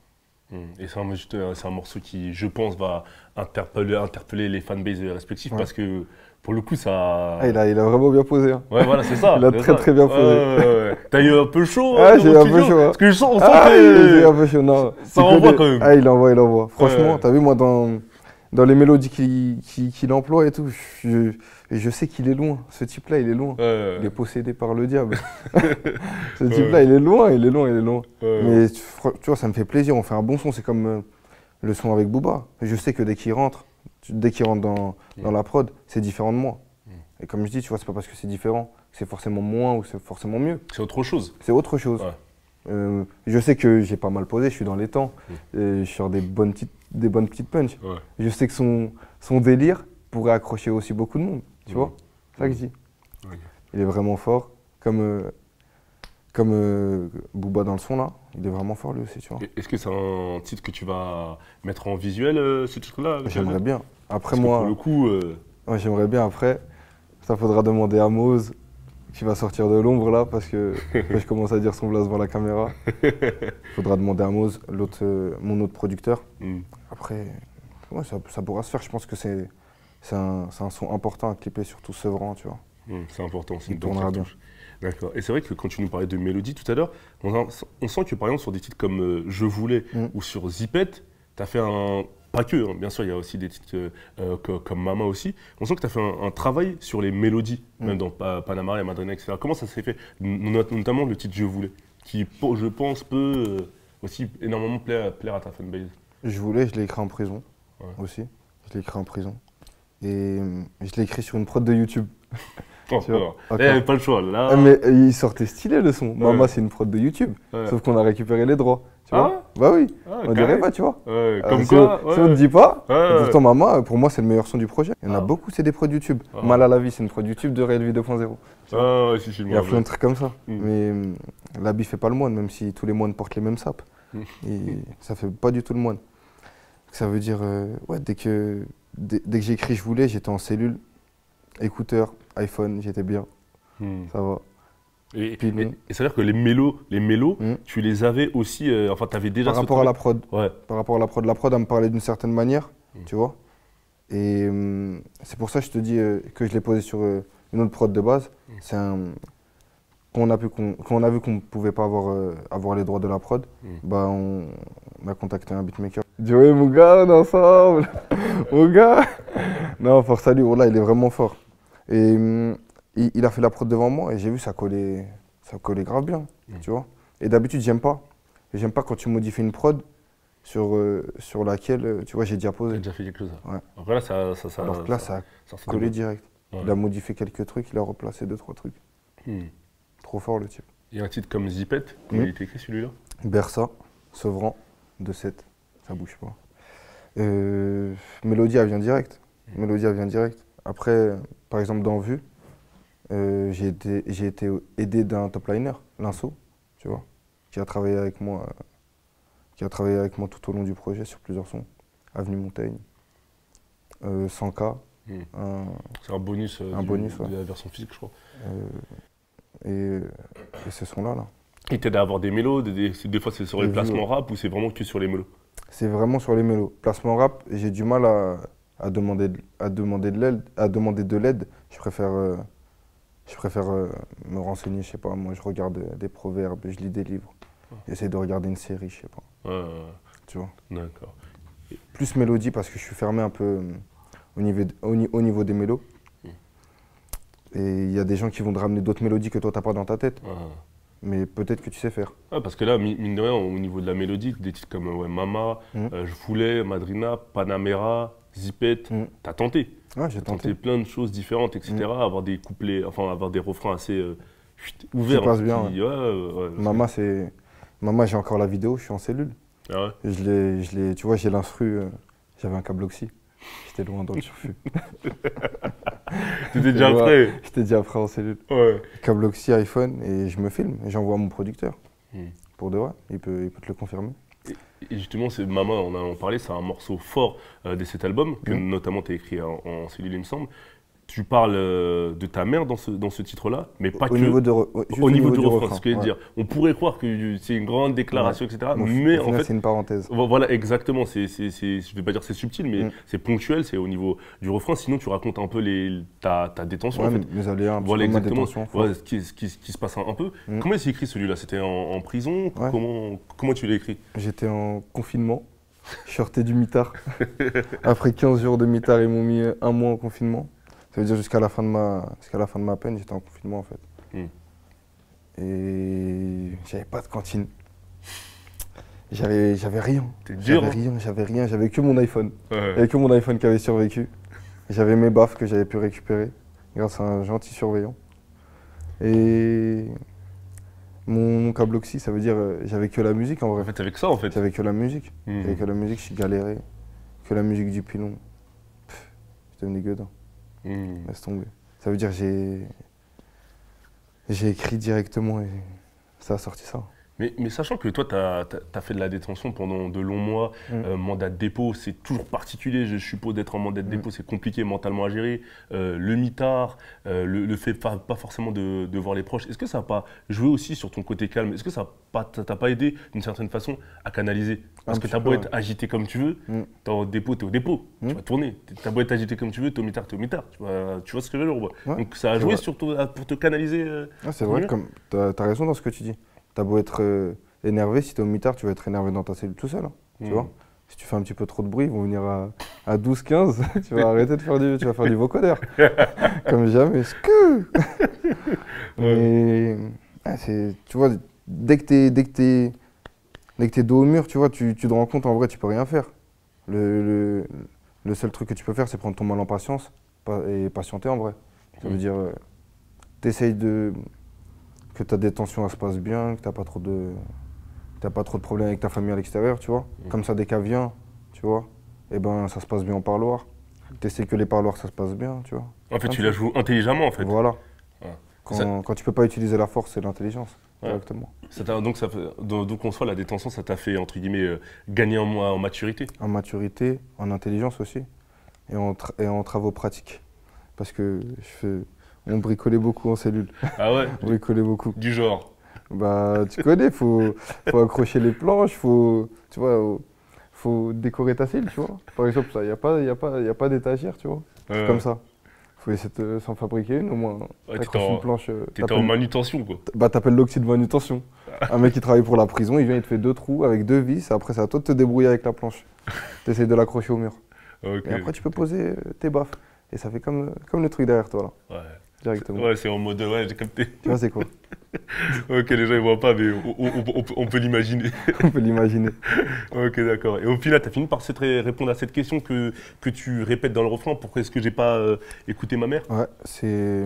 Et c'est un morceau qui, je pense, va interpeller les fanbases respectifs parce que, pour le coup, ça... Ah, il a vraiment bien posé. Hein. Ouais, voilà, c'est ça. Il a très bien posé. T'as eu un peu chaud? Ah, j'ai eu un peu chaud. Hein. Parce que on sent j'ai eu un peu chaud, non. Ça envoie quand même. Ah, il envoie. Franchement, t'as vu, moi, dans les mélodies qu'il emploie et tout, je sais qu'il est loin. Ce type-là, il est loin. Il est possédé par le diable. Ce type-là, il est loin. Mais tu vois, ça me fait plaisir. On fait un bon son. C'est comme le son avec Booba. Je sais que dès qu'il rentre dans la prod, c'est différent de moi. Et comme je dis, tu vois, c'est pas parce que c'est différent que c'est forcément moins ou c'est forcément mieux. C'est autre chose. C'est autre chose. Ouais. Je sais que j'ai pas mal posé, je suis dans les temps. Et je sors des bonnes petites punches. Ouais. Je sais que son délire pourrait accrocher aussi beaucoup de monde. Tu vois? C'est ça que je dis. Okay. Il est vraiment fort. Comme Booba dans le son là, il est vraiment fort lui aussi, tu vois. Est-ce que c'est un titre que tu vas mettre en visuel, ce titre-là? J'aimerais bien. Après parce moi, que pour le coup, ouais, j'aimerais bien. Après, ça faudra demander à Mose qui va sortir de l'ombre là parce que je commence à dire son blase devant la caméra. Faudra demander à Mose, mon autre producteur. Après, ouais, ça pourra se faire. Je pense que c'est un son important à clipper, surtout Sevran, tu vois. C'est important. Il tournera bien. D'accord. Et c'est vrai que quand tu nous parlais de mélodie tout à l'heure, on sent que par exemple sur des titres comme Je voulais ou sur Zipette, tu as fait un... Pas que, hein, bien sûr, il y a aussi des titres comme Mama aussi. On sent que tu as fait un travail sur les mélodies, même dans Panama et Madonna, etc. Comment ça s'est fait? Notamment le titre Je voulais, qui, je pense, peut aussi énormément plaire à ta fanbase. Je voulais, je l'ai écrit en prison aussi. Je l'ai écrit en prison. Et je l'ai écrit sur une prod de YouTube. Il n'y avait pas le choix. Là. Mais il sortait stylé le son. Mama, c'est une prod de YouTube. Sauf qu'on a récupéré les droits. Tu vois? Bah oui, on dirait pas, tu vois. Comme quoi, si on ne dit pas, pourtant Mama, pour moi, c'est le meilleur son du projet. Il y en a beaucoup, c'est des prods YouTube. Mal à la vie, c'est une prod YouTube de Réel Vie 2.0. Il y a plein de trucs comme ça. Mais l'habit fait pas le moine, même si tous les moines portent les mêmes sapes. Et ça fait pas du tout le moine. Ça veut dire, ouais, dès que j'ai écrit Je voulais, j'étais en cellule, écouteur, iPhone, j'étais bien. Ça va. Et ça veut dire que les mélos, tu les avais aussi, enfin tu avais déjà... Par rapport à la prod. Ouais. Par rapport à la prod elle me parlait d'une certaine manière, tu vois. Et c'est pour ça que je te dis que je l'ai posé sur une autre prod de base. C'est un... Quand on a vu qu'on ne pouvait pas avoir les droits de la prod, bah on a contacté un beatmaker. Il dit ouais mon gars, on est ensemble, mon gars. Non, force à lui, voilà, il est vraiment fort. Et il a fait la prod devant moi et j'ai vu ça collait grave bien, tu vois. Et d'habitude j'aime pas. J'aime pas quand tu modifies une prod sur laquelle, tu vois, j'ai déjà posé. J'ai déjà fait quelque chose. Ouais. Après là, Alors que là, ça a collé direct. Ouais. Il a modifié quelques trucs, il a replacé 2-3 trucs. Trop fort le type. Il y a un titre comme Zipette, comment il est écrit celui-là? Berça, Sevran, 2-7, ça bouge pas. Mélodie, elle vient direct. Mélodie, elle vient direct. Après, par exemple, dans Vue, j'ai été aidé d'un top liner, Linso, tu vois, qui a travaillé avec moi tout au long du projet sur plusieurs sons. Avenue Montaigne, 100K. C'est un bonus, de la version physique, je crois. Et ce son-là, là. Il t'aide à avoir des mélos, des fois c'est sur les placements rap ou c'est vraiment que sur les mélos? C'est vraiment sur les mélos. Placement rap, j'ai du mal à demander de l'aide. Je préfère me renseigner, je sais pas, moi je regarde des proverbes, je lis des livres. J'essaie de regarder une série, je sais pas. Tu vois. D'accord. Plus mélodie parce que je suis fermé un peu au niveau des mélos. Et il y a des gens qui vont te ramener d'autres mélodies que toi t'as pas dans ta tête. Mais peut-être que tu sais faire. Parce que là, mine de rien, au niveau de la mélodie, des titres comme Mama, Je voulais, Madrina, Panamera, Zipette, t'as tenté. Ouais, j'ai tenté plein de choses différentes, etc. Avoir des couplets, enfin avoir des refrains assez ouverts. Ça passe bien. Mama, j'ai encore la vidéo, je suis en cellule. Ah ouais. Tu vois, j'ai l'instru, j'avais un câble oxy. J'étais loin dans le surfus. T'étais déjà prêt? J'étais déjà prêt en cellule. Ouais. Câble oxy, iPhone, et je me filme, et j'envoie à mon producteur. Pour de vrai, il peut te le confirmer. Et justement, Mama, on en parlait, c'est un morceau fort de cet album, que notamment tu as écrit en cellule, il me semble. Tu parles de ta mère dans ce titre-là, mais pas que. Au niveau du refrain, ce que je veux dire. On pourrait croire que c'est une grande déclaration, etc. Bon, mais en fait, c'est une parenthèse. Voilà, exactement. Je ne vais pas dire c'est subtil, mais c'est ponctuel, c'est au niveau du refrain. Sinon, tu racontes un peu ta détention. En fait. Mes aléas, voilà, exactement. Détention, ce qui se passe un peu. Comment est-ce écrit celui-là? C'était en prison? Comment tu l'as écrit? J'étais en confinement. Je sortais du mitard. Après 15 jours de mitard, ils m'ont mis un mois en confinement. Ça veut dire jusqu'à la fin de ma peine, j'étais en confinement en fait. Et j'avais pas de cantine. J'avais rien. J'avais que mon iPhone. J'avais que mon iPhone qui avait survécu. J'avais mes baffes que j'avais pu récupérer grâce à un gentil surveillant. Et mon câble oxy, ça veut dire j'avais que la musique en vrai. En fait, avec ça en fait. J'avais que la musique. J'avais que la musique, je galérais. Que la musique du pilon. J'étais devenu gueudin. Laisse tomber. Ça veut dire j'ai écrit directement et ça a sorti ça. Mais sachant que toi, tu as fait de la détention pendant de longs mois, mandat de dépôt, c'est toujours particulier, je suppose, d'être en mandat de dépôt, c'est compliqué mentalement à gérer. Le mitard, le fait pas forcément de voir les proches, est-ce que ça n'a pas joué aussi sur ton côté calme? Est-ce que ça t'a pas aidé d'une certaine façon à canaliser? Parce que t'as beau être agité comme tu veux, t'es au dépôt, tu vas tourner. T'as beau être agité comme tu veux, t'es au mitard. Tu vois ce que je veux dire? Donc ça a joué surtout pour te canaliser. C'est vrai, t'as raison dans ce que tu dis. T'as beau être énervé, si t'es au mitard, tu vas être énervé dans ta cellule tout seul. Tu vois, si tu fais un petit peu trop de bruit, ils vont venir à 12-15, tu vas arrêter de faire du vocodeur. Comme jamais. Mais tu vois, dès que t'es dos au mur, tu vois, tu te rends compte en vrai, tu peux rien faire. Le seul truc que tu peux faire, c'est prendre ton mal en patience et patienter en vrai. Ça veut dire, t'essayes que ta détention elle se passe bien, que t'as pas trop de problèmes avec ta famille à l'extérieur, tu vois. Comme ça, dès qu'elle vient, tu vois, et ben ça se passe bien en parloir. T'essaies que les parloirs ça se passe bien, tu vois. En fait, tu la joues intelligemment en fait. Voilà. Quand tu peux pas utiliser la force, c'est l'intelligence, directement. Donc en soi, la détention, ça t'a fait, entre guillemets, gagner en maturité. En maturité, en intelligence aussi, et en travaux pratiques. Parce que On bricolait beaucoup en cellule. Ah ouais? On bricolait beaucoup. Du genre? Bah, tu connais, faut accrocher les planches, tu vois, faut décorer ta cellule, tu vois. Par exemple, il n'y a pas d'étagère, tu vois. C'est comme ça. Faut essayer de s'en fabriquer une, au moins. Ouais, T'accroches une planche. T'étais en manutention, quoi. Bah, t'appelles l'octi de manutention. Un mec qui travaille pour la prison, il vient, il te fait 2 trous avec 2 vis, et après, c'est à toi de te débrouiller avec la planche. T'essayes de l'accrocher au mur. Okay. Et après, tu peux poser tes baffes. Et ça fait comme le truc derrière toi, là. Ouais. Directement. Ouais, c'est en mode, ouais, j'ai capté. Tu vois, c'est quoi? Ok, les gens, ils voient pas, mais on peut l'imaginer. On peut l'imaginer. Ok, d'accord. Et au final, tu as fini par répondre à cette question que tu répètes dans le refrain. Pourquoi est-ce que j'ai pas écouté ma mère? Ouais, c'est.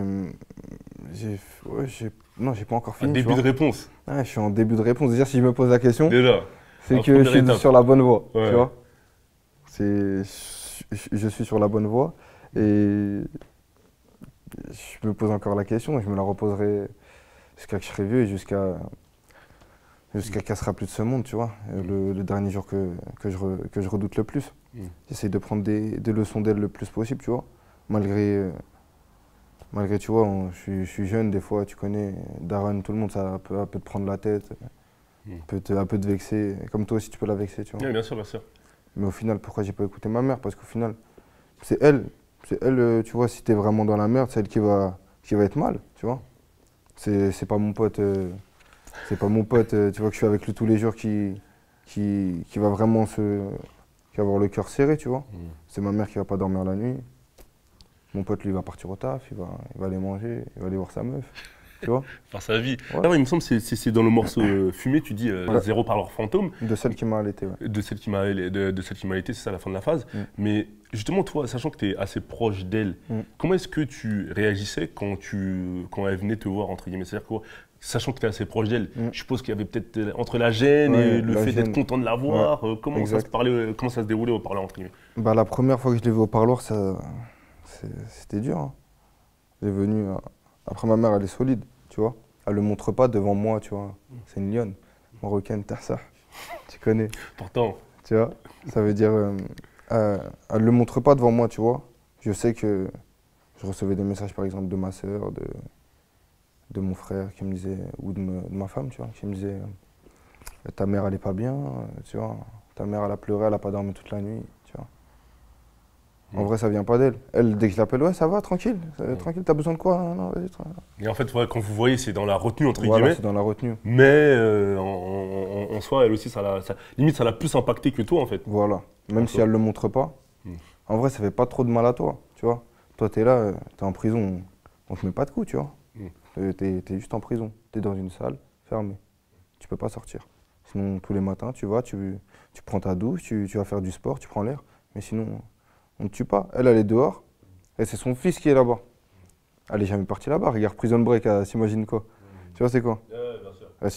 Non, j'ai pas encore fini. Un début de réponse. Ouais, je suis en début de réponse. Déjà, si je me pose la question, déjà, c'est que je suis sur la bonne voie. Ouais. Tu vois? Je suis sur la bonne voie et je me pose encore la question et je me la reposerai jusqu'à que je serai vieux et jusqu'à qu'elle sera plus de ce monde, tu vois. Le dernier jour que je redoute le plus. J'essaie de prendre des leçons d'elle le plus possible, tu vois. Malgré tu vois, je suis jeune, des fois, tu connais, Darren, tout le monde, ça peut te prendre la tête, un peu te vexer, comme toi aussi tu peux la vexer, tu vois. Oui, bien sûr, bien sûr. Mais au final, pourquoi j'ai pas écouté ma mère? Parce qu'au final, c'est elle, tu vois, si t'es vraiment dans la merde, c'est elle qui va être mal, tu vois. C'est pas mon pote, tu vois, que je suis avec lui tous les jours qui va vraiment qui va avoir le cœur serré, tu vois. C'est ma mère qui va pas dormir la nuit. Mon pote, lui, va partir au taf, il va aller manger, il va aller voir sa meuf, tu vois. Faire sa vie. Ouais. Ah ouais, il me semble que c'est dans le morceau Fumé, tu dis zéro parleur fantôme. De celle qui m'a allaité, ouais. De celle qui m'a allaité, c'est ça la fin de la phase. Mais justement, toi, sachant que tu es assez proche d'elle, comment est-ce que tu réagissais quand elle venait te voir, entre guillemets? C'est-à-dire quoi? Sachant que tu es assez proche d'elle, je suppose qu'il y avait peut-être entre la gêne et le fait d'être content de la voir, comment ça se déroulait au parloir, entre guillemets? Bah, la première fois que je l'ai vu au parloir, c'était dur. Hein. Elle est venue. Après, ma mère, elle est solide, tu vois. Elle le montre pas devant moi, tu vois. C'est une lionne, marocaine, Tarsa. Tu connais. Pourtant. Tu vois, ça veut dire. Elle le montre pas devant moi, tu vois. Je sais que je recevais des messages, par exemple, de ma soeur, de mon frère qui me disait, ou de ma femme, tu vois, qui me disait ta mère, elle est pas bien, tu vois. Ta mère, elle a pleuré, elle a pas dormi toute la nuit, tu vois. En vrai, ça vient pas d'elle. Elle, dès que je l'appelle, ouais, ça va, tranquille, tranquille, t'as besoin de quoi? Non, vas-y, tranquille. Et en fait, ouais, quand vous voyez, c'est dans la retenue, entre Voilà, guillemets. c'est dans la retenue. Mais en soi, elle aussi, limite, ça l'a plus impacté que toi, en fait. Voilà. Même si elle le montre pas, en vrai, ça fait pas trop de mal à toi, tu vois. Toi, t'es là, t'es en prison, on te met pas de coups, tu vois. T'es juste en prison, t'es dans une salle fermée. Tu peux pas sortir. Sinon, tous les matins, tu vas, tu prends ta douche, tu vas faire du sport, tu prends l'air. Mais sinon, on ne tue pas. Elle est dehors, et c'est son fils qui est là-bas. Elle est jamais partie là-bas. Regarde Prison Break, elle s'imagine quoi? Tu vois, c'est quoi? Bien sûr. Elle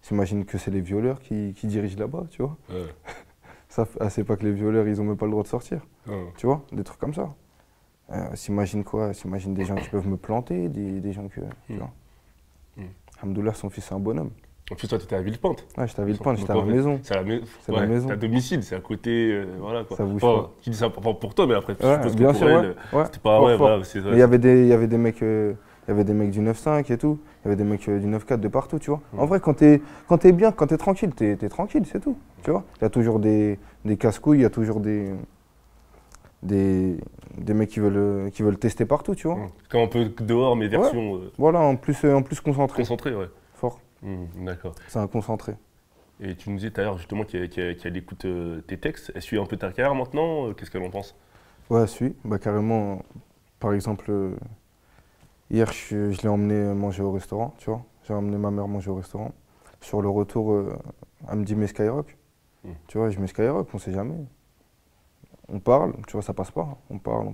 s'imagine que c'est les violeurs qui dirigent là-bas, tu vois. Elle sait pas que les violeurs, ils ont même pas le droit de sortir. Tu vois, des trucs comme ça. S'imagine quoi? S'imagine des gens qui peuvent me planter, des gens que. Tu vois. Alhamdoulilah, son fils, c'est un bonhomme. En plus, toi, tu étais à Villepinte. Ouais, j'étais à Villepinte, j'étais à la maison. C'est la maison. C'est à domicile, c'est à côté. Voilà, quoi. Ça bouge pas. Qui dit ça pour toi, mais après, je Ouais, suppose bien que sûr, pour elle, c'était pas. Ouais, voilà, c'est ça. Mais il y avait des mecs. Il y avait des mecs du 9-5 et tout. Il y avait des mecs du 9-4 de partout, tu vois. En vrai, quand t'es bien, quand t'es tranquille, t'es tranquille, c'est tout. Tu vois. Il y a toujours des casse-couilles, il y a toujours des mecs qui veulent tester partout, tu vois. Quand un peu dehors, mais version. Voilà, en plus concentré. Concentré, ouais. Fort. D'accord. C'est un concentré. Et tu nous disais tout à l'heure justement qu'elle écoute tes textes. Elle suit un peu ta carrière maintenant. Qu'est-ce qu'elle en pense? Ouais, elle suit. Bah, carrément, par exemple, hier, je l'ai emmené manger au restaurant, tu vois. J'ai emmené ma mère manger au restaurant. Sur le retour, elle me dit, mets Skyrock. Tu vois, je mets Skyrock, on sait jamais. On parle, tu vois, ça passe pas. On parle.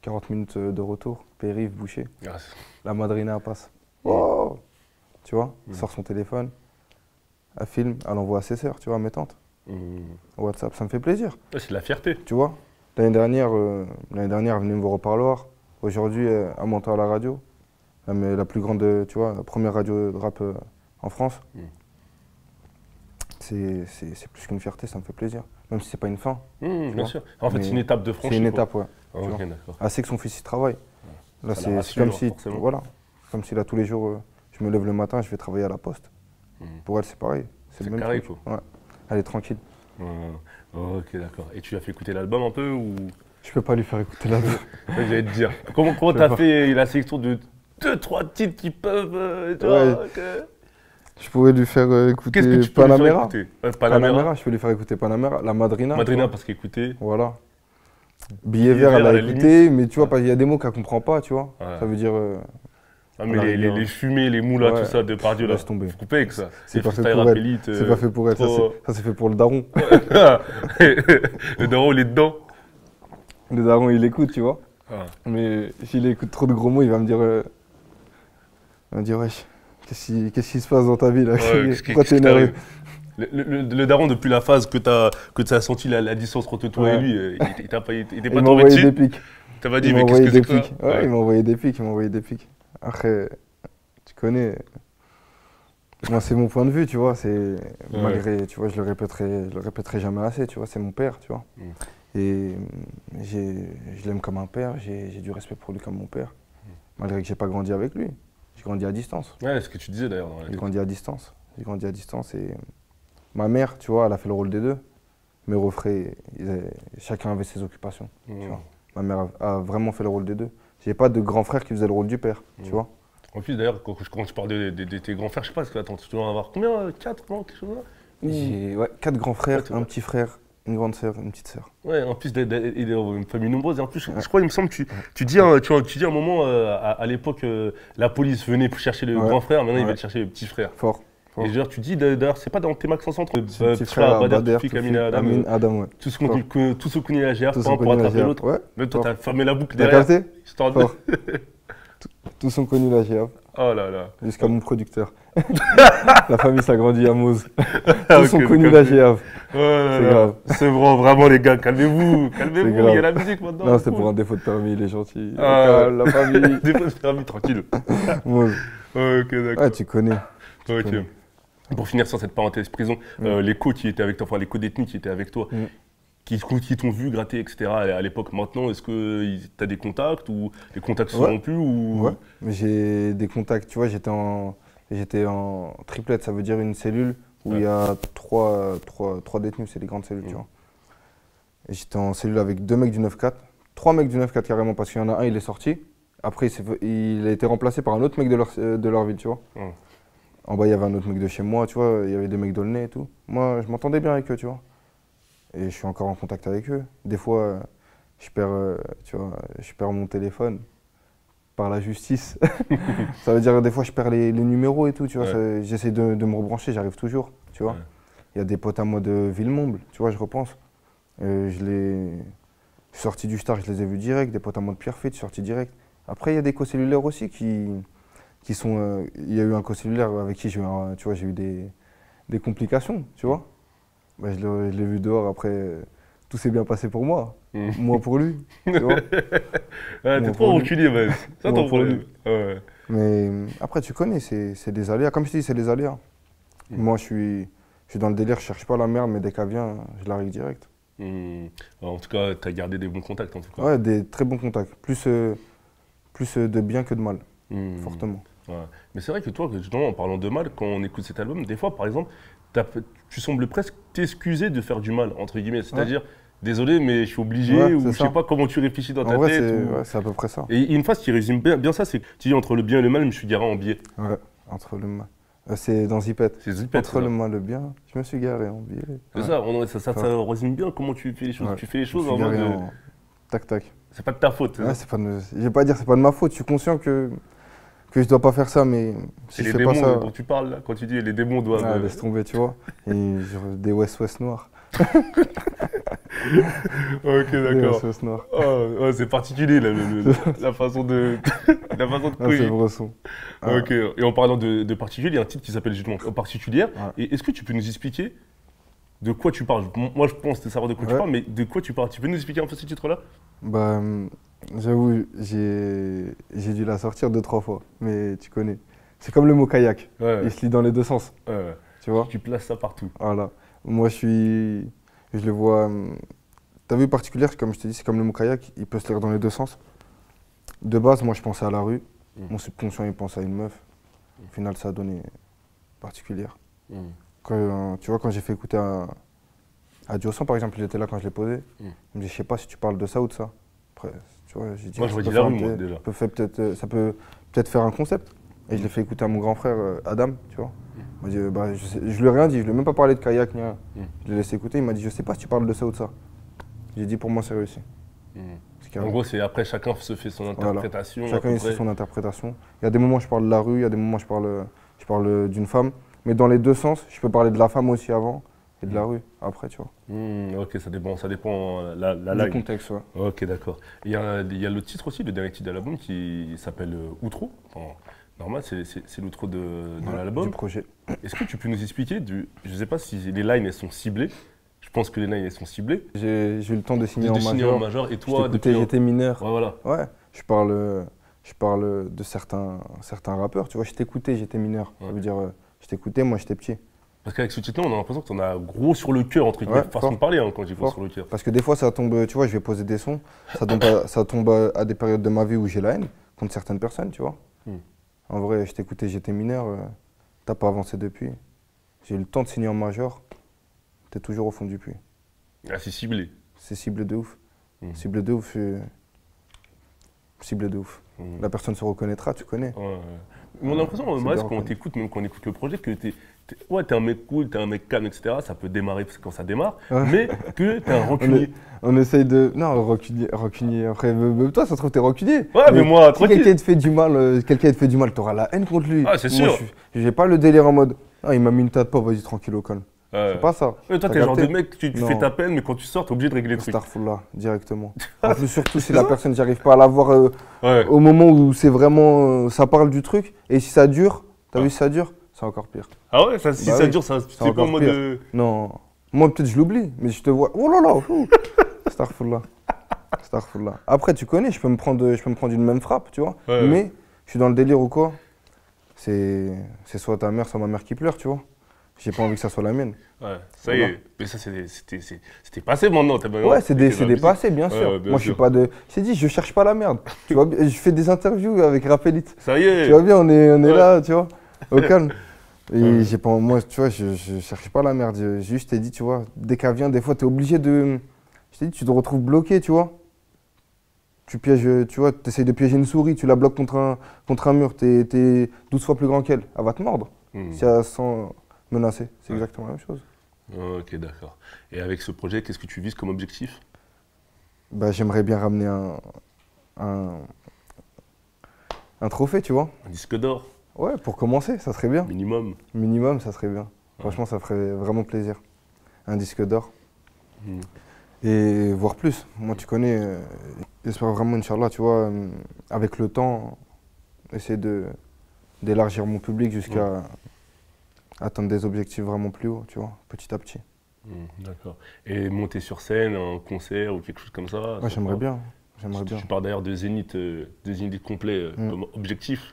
40 minutes de retour, périph', bouché. La madrina passe. Oh, tu vois, elle sort son téléphone, elle filme, elle envoie à ses sœurs, tu vois, à mes tantes. WhatsApp, ça me fait plaisir. C'est de la fierté. Tu vois, l'année dernière, elle venait me voir au parloir. Aujourd'hui, elle monte à la radio. La plus grande, tu vois, la première radio de rap en France. C'est plus qu'une fierté, ça me fait plaisir. Même si c'est pas une fin. Bien sûr. En fait, c'est une étape de franchise. C'est une étape, ouais. Okay, d'accord. Elle sait que son fils y travaille. Là, c'est comme si, voilà, comme si là, tous les jours, je me lève le matin, je vais travailler à la poste. Pour elle, c'est pareil. C'est le même carré, truc. Ouais. Elle est tranquille. Ok, d'accord. Et tu as fait écouter l'album un peu ou... Je peux pas lui faire écouter l'album. J'allais te dire. Comment t'as fait la sélection de 2-3 titres qui peuvent... Je pourrais lui faire écouter Panamera. Panamera, je peux lui faire écouter Panamera. La Madrina. Madrina parce qu'écouter. Voilà. Billet vert, elle a écouté, mais tu vois, il y a des mots qu'elle comprend pas, tu vois. Ça veut dire... Ah mais les fumées, les moulas, tout ça, de Pardieu, là, laisse tomber. Faut couper avec ça. C'est pas fait pour elle. C'est pas fait pour elle, ça c'est fait pour le daron. Le daron, il est dedans. Le daron, il écoute, tu vois. Mais s'il écoute trop de gros mots, il va me dire... wesh, qu'est-ce qui se passe dans ta vie, là? Pourquoi t'es énervé? Le daron, depuis la phase que t'as senti la distance entre toi et lui, il était pas tombé dessus. Des pics. T'as pas dit, mais qu'est-ce que c'est que ça? Ouais, il m'a envoyé des pics, Après, tu connais, moi c'est mon point de vue, tu vois, c'est malgré, tu vois, je le répéterai jamais assez, tu vois, c'est mon père, tu vois. Et je l'aime comme un père, j'ai du respect pour lui comme mon père, malgré que j'ai pas grandi avec lui, j'ai grandi à distance. Ouais, c'est ce que tu disais d'ailleurs. J'ai grandi à distance et ma mère, tu vois, elle a fait le rôle des deux. Mes refrains, chacun avait ses occupations, tu vois. Ma mère a vraiment fait le rôle des deux. J'ai pas de grand frère qui faisait le rôle du père, tu vois. En plus, d'ailleurs, quand tu parles de tes grands frères, je sais pas, attends, tu dois en avoir combien? 4, non, quelque chose là? J'ai 4 grands frères, un petit frère, une grande sœur, une petite sœur. Ouais, en plus, il est une famille nombreuse. Et en plus, je crois, il me semble, tu dis à un moment, à l'époque, la police venait pour chercher le grand frère, maintenant ils veulent chercher le petit frère. Fort. Et d'ailleurs, tu dis, d'ailleurs, c'est pas dans tes max en centre, petit frère, Bader, Toufik, Adam, ouais. Tous ceux connaissent la GR, pas pour attraper l'autre. Ouais. Même toi, t'as fermé la boucle derrière. T'as capté? Tous ont connu la GR. Oh là là. Jusqu'à mon producteur. La famille s'agrandit à Mose. Tous ont connu la GR. C'est grave. C'est vraiment, les gars, calmez-vous. Calmez-vous, il y a la musique maintenant. Non, c'est pour un défaut de permis, il est gentil. La famille. Défaut de permis, tranquille. Mose. Ok, d'accord. Ouais, tu connais. Ok. Pour finir sur cette parenthèse prison, les co qui étaient avec toi, enfin les co-détenus qui étaient avec toi, qui t'ont vu gratter, etc. à l'époque. Maintenant, est-ce que tu as des contacts ou les contacts se sont rompus ou... Ouais, j'ai des contacts. Tu vois, j'étais en triplette, ça veut dire une cellule où il y a trois détenus, c'est les grandes cellules, tu vois. Et j'étais en cellule avec 2 mecs du 9-4, 3 mecs du 9-4 carrément, parce qu'il y en a un, il est sorti. Après, il a été remplacé par un autre mec de leur ville, tu vois. En bas, il y avait un autre mec de chez moi, tu vois, il y avait des mecs d'Aulnay et tout. Moi, je m'entendais bien avec eux, tu vois. Et je suis encore en contact avec eux. Des fois, je perds mon téléphone par la justice. Ça veut dire des fois, je perds les numéros et tout, tu vois. J'essaie de me rebrancher, j'arrive toujours, tu vois. Il y a des potes à moi de Villemomble, tu vois, je repense. Je suis sorti du Star, je les ai vus direct. Des potes à moi de Pierrefitte, je suis sorti direct. Après, il y a des co-cellulaires aussi qui sont... il y a eu un co-cellulaire avec qui j'ai eu des complications, tu vois. Bah, je l'ai vu dehors, après, tout s'est bien passé pour moi. Moi pour lui, tu vois. T'es trop reculé, man. C'est ça ton problème. Mais après, tu connais, c'est des aléas. Comme je te dis, c'est des aléas. Moi, je suis dans le délire, je cherche pas la merde, mais dès qu'elle vient, je la règle direct. En tout cas, tu as gardé des bons contacts, en tout cas. Ouais, des très bons contacts. Plus de bien que de mal, fortement. Ouais. Mais c'est vrai que toi, justement, en parlant de mal, quand on écoute cet album, des fois, par exemple, tu sembles presque t'excuser de faire du mal, entre guillemets. C'est-à-dire, désolé, mais je suis obligé, ou je sais pas comment tu réfléchis dans ta tête. Ouais, c'est à peu près ça. Et une phrase qui résume bien ça, c'est que tu dis entre le bien et le mal, je me suis garé en biais. Ouais, entre le mal. C'est dans Zipette. C'est Zipette. Entre le mal et le bien, je me suis garé en biais. C'est ça, ça résume bien comment tu fais les choses. Tu fais les choses en mode. Tac, tac. C'est pas de ta faute. Ouais, je vais pas dire c'est pas de ma faute, je suis conscient que je dois pas faire ça, mais si je fais pas ça... C'est les démons dont tu parles, là, quand tu dis les démons doivent... Ah, laisse tomber, tu vois. Et des West noirs. Ok, d'accord. Des West noirs. Oh, c'est particulier, là, la façon de c'est le bresson. Ok, et en parlant de particulier, il y a un titre qui s'appelle justement Particulière. Et est-ce que tu peux nous expliquer de quoi tu parles? Moi, je pense savoir de quoi tu parles, mais de quoi tu parles? Tu peux nous expliquer un peu ce titre-là? Bah... J'avoue, j'ai dû la sortir 2-3 fois, mais tu connais. C'est comme le mot kayak, il se lit dans les deux sens, tu vois. Tu places ça partout. Voilà. Moi, je le vois... T'as vu particulière, comme je te dis, c'est comme le mot kayak, il peut se lire dans les deux sens. De base, moi, je pensais à la rue. Mon subconscient, il pense à une meuf. Au final, ça a donné particulière. Quand, tu vois, quand j'ai fait écouter à Diosan, par exemple, il était là quand je l'ai posé. Il me dit, je sais pas si tu parles de ça ou de ça. Après, tu vois, j'ai dit, moi, je redis la rue, moi, déjà. Ça peut peut-être faire un concept. Et je l'ai fait écouter à mon grand frère Adam, tu vois. Il m'a dit, bah, je lui ai rien dit, je lui ai même pas parlé de kayak ni rien. Je l'ai laissé écouter, il m'a dit, je sais pas si tu parles de ça ou de ça. J'ai dit, pour moi, c'est réussi. En gros, c'est après, chacun se fait son interprétation. Voilà. Chacun fait son interprétation. Il y a des moments où je parle de la rue, il y a des moments où je parle d'une femme. Mais dans les deux sens, je peux parler de la femme aussi avant et de la rue après, tu vois. Ok, ça dépend du contexte, ouais. Ok, d'accord. Il y a le titre aussi, le dernier titre de l'album qui s'appelle Outro. Enfin, normal, c'est l'outro de l'album. Du projet. Est-ce que tu peux nous expliquer, je ne sais pas si les lines elles sont ciblées. Je pense que les lines elles sont ciblées. J'ai eu le temps de signer en major. Et toi, j'étais mineur. Ouais, voilà. Ouais, je parle de certains rappeurs, tu vois. Je t'écoutais, j'étais mineur. Ça veut dire, je t'écoutais, moi j'étais petit. Parce qu'avec ce titre-là, on a l'impression que tu en as gros sur le cœur, entre guillemets, façon de parler, hein, quand j'ai gros sur le cœur. Parce que des fois, ça tombe, tu vois, je vais poser des sons, ça tombe à des périodes de ma vie où j'ai la haine contre certaines personnes, tu vois. En vrai, je t'écoutais, j'étais mineur, t'as pas avancé depuis. J'ai eu le temps de signer en major, t'es toujours au fond du puits. Ah, c'est ciblé. C'est ciblé de ouf. Ciblé de ouf. Ciblé de ouf. La personne se reconnaîtra, tu connais. Ouais. On a l'impression, quand on t'écoute, même quand on écoute le projet, que t'es un mec cool, t'es un mec calme, etc. Ça peut démarrer quand ça démarre, mais que t'es un rancunier. On essaye de... Non, rancunier. Après, même toi, ça se trouve, t'es rancunier. Ouais, mais moi, si quelqu'un te fait du mal, t'auras la haine contre lui. Ah, c'est sûr. J'ai pas le délire en mode, ah, il m'a mis une tas de pas, vas-y, tranquille, au calme. C'est pas ça. Ouais, toi, t'es le genre de mec, tu fais ta peine, mais quand tu sors, t'es obligé de régler le truc. Starfall directement. En plus, surtout si la personne, j'arrive pas à la voir au moment où c'est vraiment. Ça parle du truc. Et si ça dure, t'as vu si ça dure, c'est encore pire. Ah ouais, si ça dure, c'est pas en mode. Non. Moi, peut-être je l'oublie, mais je te vois. Oh là là, Starfall. Après, tu connais, je peux me prendre une même frappe, tu vois. Mais je suis dans le délire ou quoi. C'est soit ta mère, soit ma mère qui pleure, tu vois. J'ai pas envie que ça soit la mienne. Ouais, ça y est. Mais ça, c'était passé maintenant. Ouais, c'est dépassé, bien sûr. Moi, je suis pas de. Je t'ai dit, je cherche pas la merde. Tu vois, je fais des interviews avec Rapelite. Ça y est. Tu vois bien, on est là, tu vois, au calme. Et j'ai pas. Moi, tu vois, je cherche pas la merde. Juste, t'ai dit, tu vois, dès qu'elle vient, des fois, t'es obligé de. Je t'ai dit, tu te retrouves bloqué, tu vois. Tu pièges, tu vois, t'essayes de piéger une souris, tu la bloques contre un mur, t'es 12 fois plus grand qu'elle. Elle va te mordre. Si elle sent menacée, c'est exactement la même chose. Ok, d'accord. Et avec ce projet, qu'est-ce que tu vises comme objectif? Bah, j'aimerais bien ramener un trophée, tu vois. Un disque d'or? Ouais, pour commencer, ça serait bien. Minimum? Minimum, ça serait bien. Franchement, ça ferait vraiment plaisir. Un disque d'or. Et voire plus. Moi, tu connais, j'espère vraiment, Inch'Allah, tu vois, avec le temps, essayer d'élargir mon public jusqu'à atteindre des objectifs vraiment plus hauts, tu vois, petit à petit. D'accord. Et monter sur scène, un concert ou quelque chose comme ça? Ouais, j'aimerais bien. Tu pars d'ailleurs de Zénith complet comme objectif.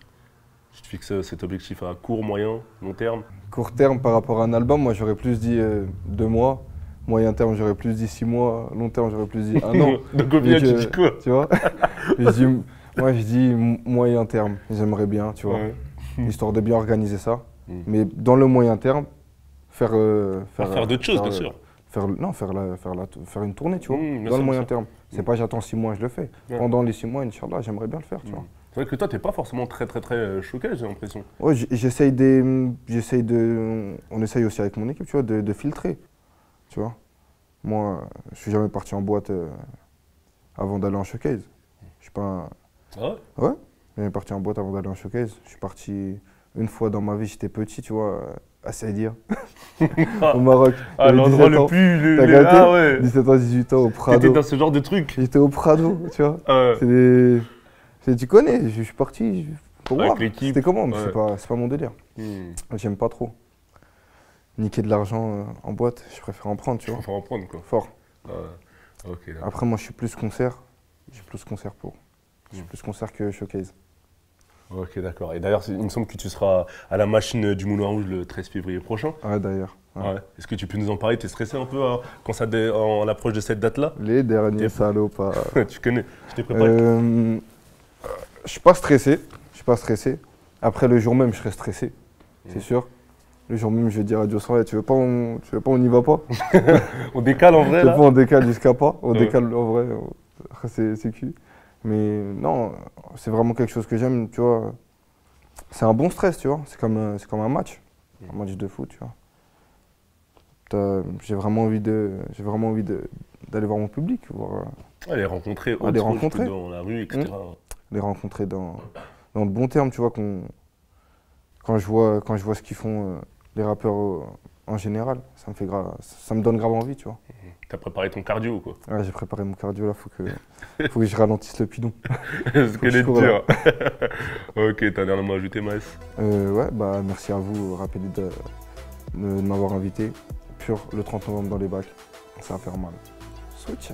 Tu te fixes cet objectif à court, moyen, long terme? Court terme par rapport à un album, moi j'aurais plus dit 2 mois. Moyen terme, j'aurais plus dit 6 mois. Long terme, j'aurais plus dit 1 an. Donc au final, tu dis quoi? Tu vois, moi je dis moyen terme. J'aimerais bien, tu vois, histoire de bien organiser ça. Mais dans le moyen terme, faire d'autres choses, bien sûr. Faire une tournée, tu vois, dans le moyen terme. C'est pas j'attends 6 mois, je le fais. Pendant les 6 mois, Inch'Allah, j'aimerais bien le faire, tu vois. C'est vrai que toi, t'es pas forcément très choqué, j'ai l'impression. Ouais, on essaye aussi avec mon équipe, tu vois, de filtrer, tu vois. Moi, je suis jamais parti en boîte avant d'aller en showcase. Je suis pas Ah ouais? Ouais, je suis jamais parti en boîte avant d'aller en showcase. Je suis parti une fois dans ma vie, j'étais petit, tu vois, à Saïdia, au Maroc. L'endroit le plus... Ah ouais. 17 ans, 18 ans, au Prado. T'étais dans ce genre de truc? J'étais au Prado, tu vois. Tu connais, je suis parti pour voir. C'était comment, mais c'est pas mon délire. J'aime pas trop. Niquer de l'argent en boîte, je préfère en prendre, tu vois. Je préfère en prendre, quoi. Fort. Okay, après, moi, je suis plus concert. Je suis plus concert que showcase. Ok, d'accord. Et d'ailleurs, il me semble que tu seras à la machine du Moulin Rouge le 13 février prochain. Ouais, d'ailleurs. Ouais. Est-ce que tu peux nous en parler? T'es stressé un peu quand on approche de cette date-là? Les derniers salopards. Tu connais, je t'ai préparé. Je suis pas stressé. Je suis pas stressé. Après, le jour même, je serai stressé. C'est sûr. Le jour même, je vais dire à Dieu tu veux pas, on n'y va pas. On décale en vrai, là. On décale jusqu'à pas. On décale en vrai. Après, c'est cuit. Mais non, c'est vraiment quelque chose que j'aime, tu vois. C'est un bon stress, tu vois. C'est comme un match. Un match de foot, tu vois. J'ai vraiment envie d'aller voir mon public. Les rencontrer les rencontrer dans la rue, etc. Les rencontrer dans le bon terme, tu vois. Quand je vois ce qu'ils font les rappeurs en général, ça me donne grave envie, tu vois. T'as préparé ton cardio, quoi. Ouais, j'ai préparé mon cardio, là, faut que je ralentisse le pilon. C'est ce que j'allais te dire. Ok, t'as rien à m'ajouter, Maes? Ouais, bah merci à vous, Rapelli, de m'avoir invité. Pur, le 30 novembre dans les bacs, ça va faire mal. Switch.